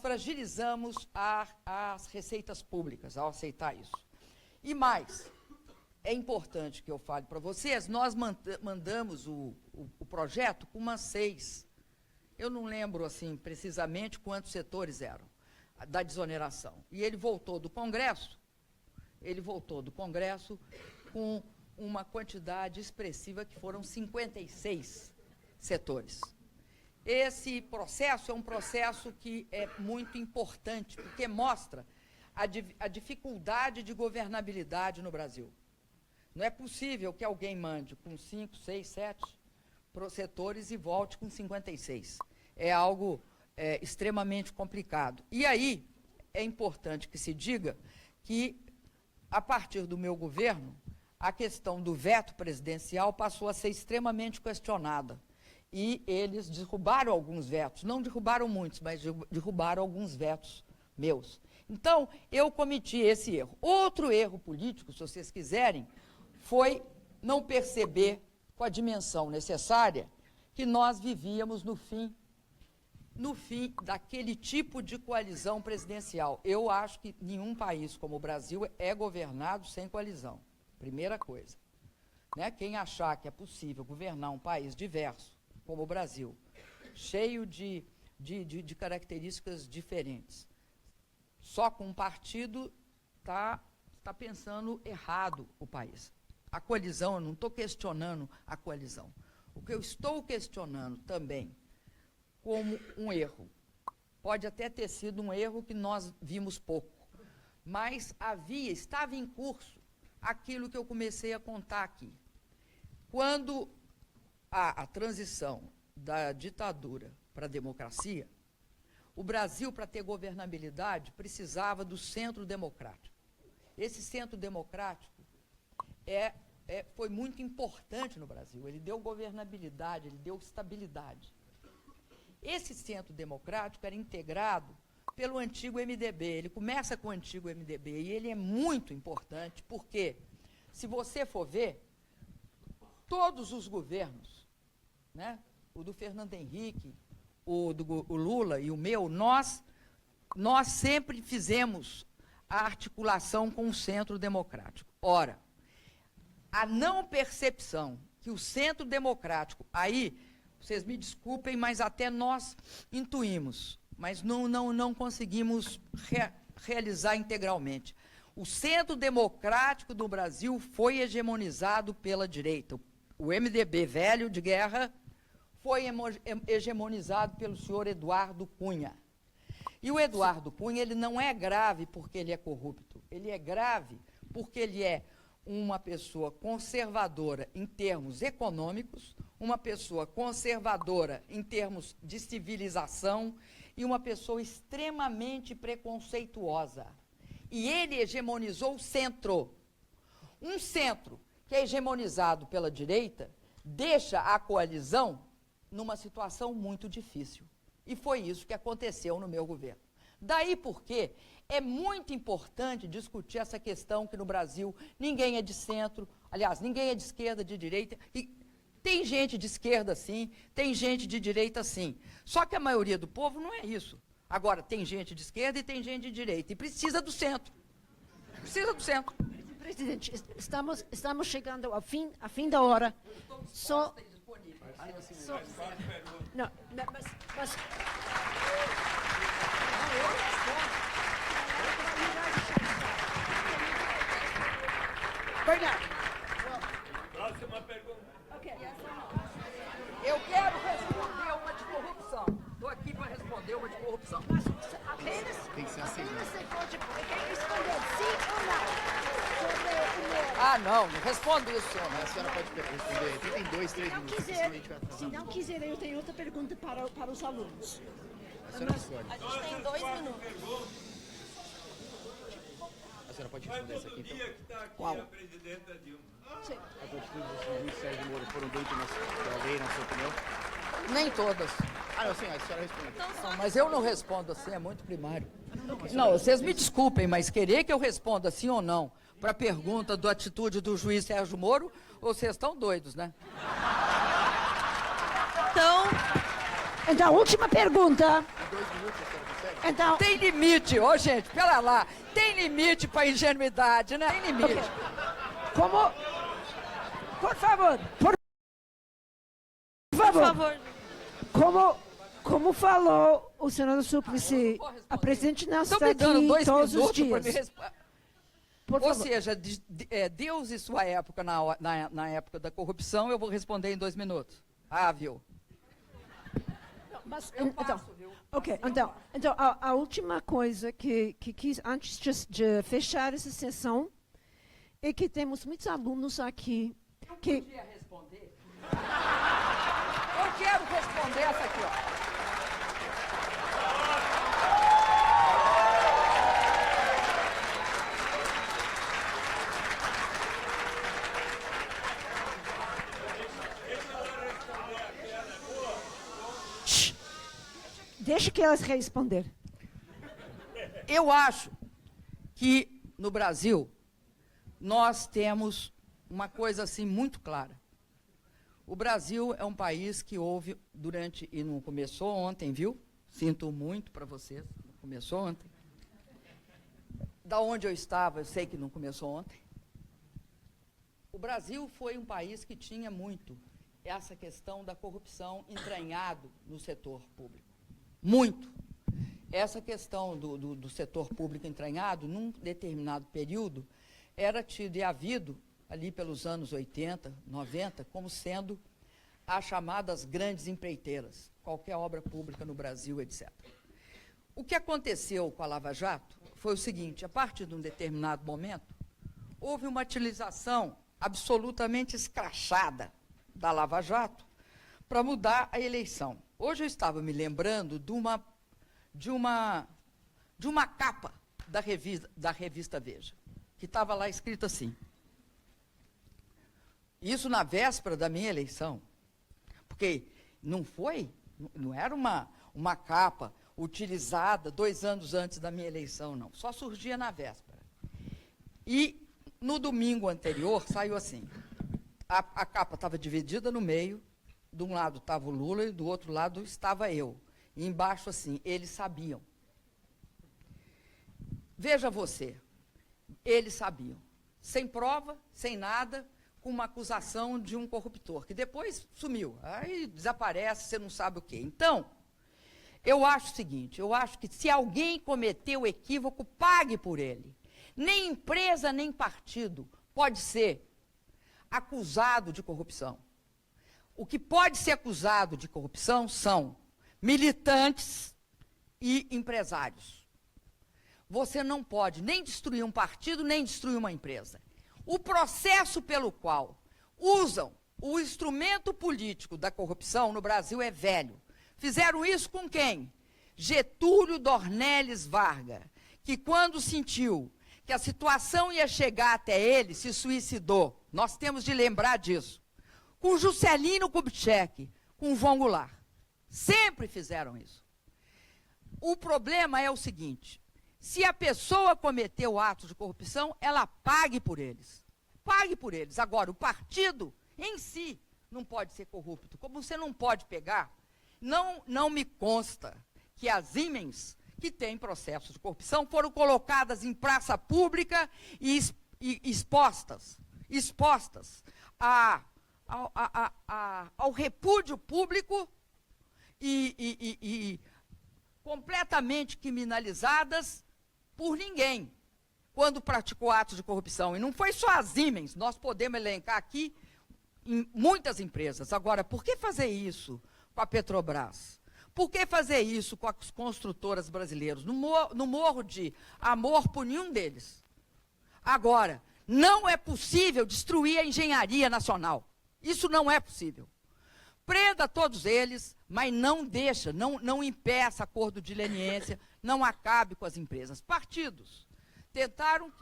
fragilizamos as receitas públicas ao aceitar isso. E mais, é importante que eu fale para vocês, nós mandamos o projeto com umas 6 eu não lembro assim precisamente quantos setores eram da desoneração. E ele voltou do Congresso com uma quantidade expressiva que foram 56 setores. Esse processo é um processo que é muito importante, porque mostra a dificuldade de governabilidade no Brasil. Não é possível que alguém mande com 5, 6, 7 setores e volte com 56. É algo extremamente complicado. E aí é importante que se diga que, a partir do meu governo, a questão do veto presidencial passou a ser extremamente questionada. E eles derrubaram alguns vetos, não derrubaram muitos, mas derrubaram alguns vetos meus. Então, eu cometi esse erro. Outro erro político, se vocês quiserem, foi não perceber com a dimensão necessária que nós vivíamos no fim daquele tipo de coalizão presidencial. Eu acho que nenhum país como o Brasil é governado sem coalizão. Primeira coisa. Né? Quem achar que é possível governar um país diverso, como o Brasil, cheio de características diferentes, só com um partido, está pensando errado o país. A coalizão, eu não estou questionando a coalizão. O que eu estou questionando também, como um erro, pode até ter sido um erro que nós vimos pouco, mas estava em curso aquilo que eu comecei a contar aqui. Quando a transição da ditadura para a democracia, o Brasil, para ter governabilidade, precisava do centro democrático. Esse centro democrático foi muito importante no Brasil. Ele deu governabilidade, ele deu estabilidade. Esse centro democrático era integrado pelo antigo MDB. Ele começa com o antigo MDB e ele é muito importante porque, se você for ver, todos os governos, né, o do Fernando Henrique, o Lula e o meu, nós sempre fizemos a articulação com o centro democrático. Ora, a não percepção que o centro democrático, aí, vocês me desculpem, mas até nós intuímos, mas não conseguimos realizar integralmente. O centro democrático do Brasil foi hegemonizado pela direita. O MDB velho de guerra foi hegemonizado pelo senhor Eduardo Cunha. E o Eduardo Cunha, ele não é grave porque ele é corrupto, ele é grave porque ele é uma pessoa conservadora em termos econômicos, uma pessoa conservadora em termos de civilização e uma pessoa extremamente preconceituosa. E ele hegemonizou o centro. Um centro que é hegemonizado pela direita deixa a coalizão numa situação muito difícil. E foi isso que aconteceu no meu governo. Daí porque é muito importante discutir essa questão que no Brasil ninguém é de centro, aliás, ninguém é de esquerda, de direita, e tem gente de esquerda sim, tem gente de direita sim. Só que a maioria do povo não é isso. Agora, tem gente de esquerda e tem gente de direita, e precisa do centro. Precisa do centro. Presidente, estamos chegando ao fim da hora. Só... Não, mas... Bernardo. Próxima pergunta. Okay. Eu quero responder uma de corrupção. Estou aqui para responder uma de corrupção. Mas apenas você pode responder sim ou não sobre o meu... Ah, não respondo isso, senhor. A senhora pode responder. Tem 2, 3 minutos. Se não quiser, eu tenho outra pergunta para os alunos. A senhora escolhe. A gente tem 2 minutos. A senhora pode responder essa aqui, então. Que está aqui Qual? a presidenta Dilma. Sim. As atitudes do juiz Sérgio Moro foram dentro da lei, na sua opinião? Nem todas. Ah, não, sim, a senhora responde. Não, mas eu não respondo assim, é muito primário. Não, vocês me desculpem, mas querer que eu responda sim ou não para a pergunta da atitude do juiz Sérgio Moro, vocês estão doidos, né? Então, última pergunta. Em 2 minutos, a senhora consegue? Então, Tem limite, ô gente, pera lá. Tem limite para ingenuidade, né? Tem limite. como... Por favor. Como falou o senador Suplicy, a presidente não Estão está me dando aqui 2 todos os minutos para me dias. responder. Por Ou favor. seja, Deus e sua época na época da corrupção, eu vou responder em 2 minutos. Ah, viu? Mas, Eu então, passo, viu? ok, então a última coisa que quis, antes de fechar essa sessão, é que temos muitos alunos aqui que... Podia responder? Eu quero responder essa aqui, ó. Deixa que elas responder. Eu acho que no Brasil nós temos uma coisa assim muito clara. O Brasil é um país que houve durante, e não começou ontem, viu? Sinto muito para vocês, não começou ontem. Da onde eu estava, eu sei que não começou ontem. O Brasil foi um país que tinha muito essa questão da corrupção entranhado no setor público. Muito. Essa questão do setor público entranhado, num determinado período, era tido e havido, ali pelos anos 80, 90, como sendo as chamadas grandes empreiteiras, qualquer obra pública no Brasil, etc. O que aconteceu com a Lava Jato foi o seguinte: a partir de um determinado momento, houve uma utilização absolutamente escrachada da Lava Jato para mudar a eleição. Hoje eu estava me lembrando de uma capa da revista Veja, que estava lá escrito assim. Isso na véspera da minha eleição. Porque não era uma capa utilizada 2 anos antes da minha eleição, não. Só surgia na véspera. E no domingo anterior saiu assim. A capa estava dividida no meio. De um lado estava o Lula e do outro lado estava eu. E embaixo assim, eles sabiam. Veja você, eles sabiam. Sem prova, sem nada, com uma acusação de um corruptor, que depois sumiu. Aí desaparece, você não sabe o quê. Então, eu acho o seguinte, eu acho que se alguém cometeu equívoco, pague por ele. Nem empresa, nem partido pode ser acusado de corrupção. O que pode ser acusado de corrupção são militantes e empresários. Você não pode nem destruir um partido, nem destruir uma empresa. O processo pelo qual usam o instrumento político da corrupção no Brasil é velho. Fizeram isso com quem? Getúlio Dornelles Vargas, que quando sentiu que a situação ia chegar até ele, se suicidou. Nós temos de lembrar disso. Com Juscelino Kubitschek, com João Goulart. Sempre fizeram isso. O problema é o seguinte: se a pessoa cometeu atos de corrupção, ela pague por eles. Pague por eles. Agora, o partido em si não pode ser corrupto. Como você não pode pegar, não me consta que as Siemens, que têm processos de corrupção, foram colocadas em praça pública e expostas ao repúdio público e completamente criminalizadas por ninguém quando praticou atos de corrupção. E não foi só as Siemens, nós podemos elencar aqui em muitas empresas. Agora, por que fazer isso com a Petrobras? Por que fazer isso com as construtoras brasileiras? Não morro de amor por nenhum deles. Agora, não é possível destruir a engenharia nacional. Isso não é possível. Prenda todos eles, mas não deixa, não impeça acordo de leniência, não acabe com as empresas. Partidos tentaram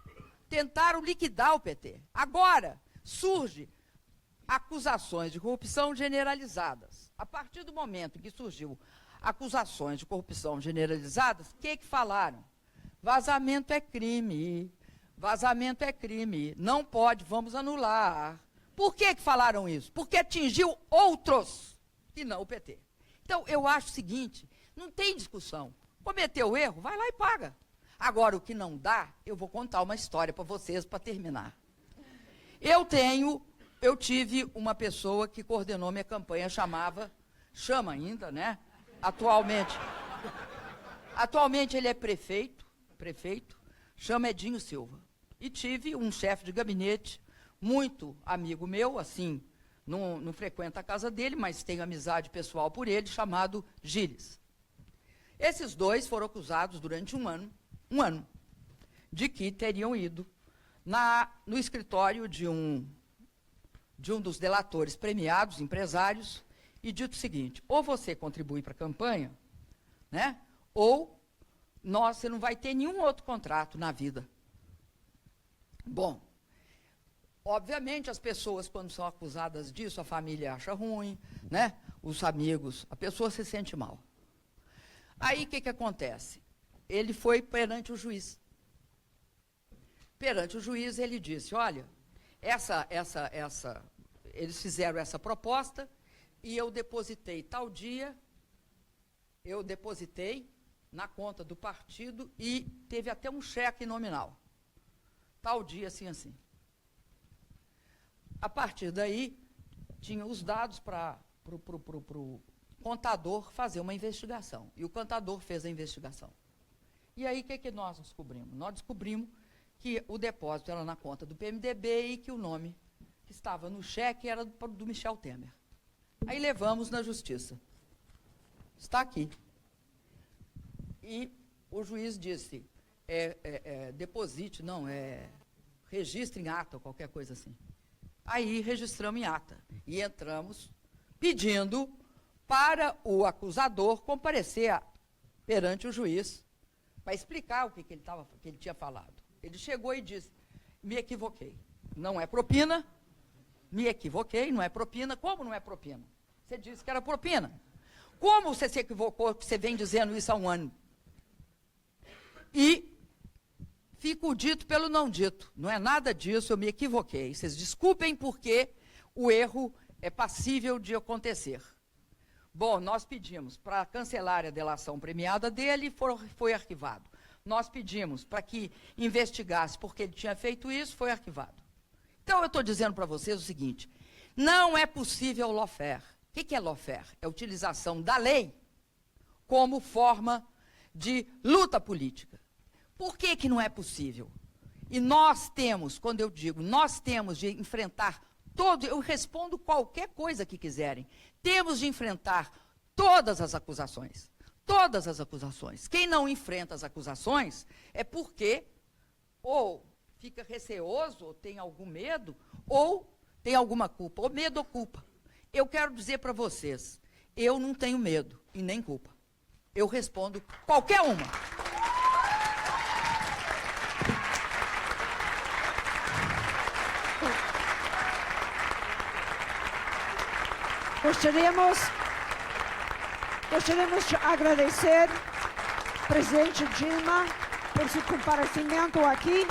liquidar o PT. Agora surge acusações de corrupção generalizadas. A partir do momento que surgiu acusações de corrupção generalizadas, o que falaram? Vazamento é crime. Vazamento é crime. Não pode, vamos anular. Por que falaram isso? Porque atingiu outros e não o PT. Então, eu acho o seguinte, não tem discussão. Cometeu erro, vai lá e paga. Agora, o que não dá, eu vou contar uma história para vocês para terminar. Eu tive uma pessoa que coordenou minha campanha, chama ainda, né? Atualmente ele é prefeito, chama Edinho Silva. E tive um chefe de gabinete muito amigo meu, assim, não frequento a casa dele, mas tenho amizade pessoal por ele, chamado Gilles. Esses dois foram acusados durante um ano, de que teriam ido no escritório de um dos delatores premiados, empresários, e dito o seguinte: ou você contribui para a campanha, né, ou você não vai ter nenhum outro contrato na vida. Bom, obviamente as pessoas, quando são acusadas disso, a família acha ruim, né, os amigos, a pessoa se sente mal. Aí o que acontece? Ele foi perante o juiz. Perante o juiz, ele disse: olha, eles fizeram essa proposta e eu depositei tal dia, eu depositei na conta do partido e teve até um cheque nominal. Tal dia, assim, assim. A partir daí, tinha os dados para o contador fazer uma investigação. E o contador fez a investigação. E aí, o que nós descobrimos? Nós descobrimos que o depósito era na conta do PMDB e que o nome que estava no cheque era do Michel Temer. Aí levamos na justiça. Está aqui. E o juiz disse, deposite, não, registre em ata, ou qualquer coisa assim. Aí registramos em ata e entramos pedindo para o acusador comparecer perante o juiz para explicar o que ele tinha falado. Ele chegou e disse: me equivoquei, não é propina, me equivoquei, não é propina. Como não é propina? Você disse que era propina. Como você se equivocou, que você vem dizendo isso há um ano? E fica o dito pelo não dito. Não é nada disso, eu me equivoquei. Vocês desculpem porque o erro é passível de acontecer. Bom, nós pedimos para cancelar a delação premiada dele e foi arquivado. Nós pedimos para que investigasse porque ele tinha feito isso, foi arquivado. Então, eu estou dizendo para vocês o seguinte: não é possível lawfare. O que é lawfare? É a utilização da lei como forma de luta política. Por que não é possível? E nós temos, quando eu digo, nós temos de enfrentar eu respondo qualquer coisa que quiserem. Temos de enfrentar todas as acusações. Todas as acusações. Quem não enfrenta as acusações é porque ou fica receoso, ou tem algum medo, ou tem alguma culpa, ou medo ou culpa. Eu quero dizer para vocês, eu não tenho medo e nem culpa. Eu respondo qualquer uma. Gostaríamos de agradecer, presidente Dilma, por seu comparecimento aqui.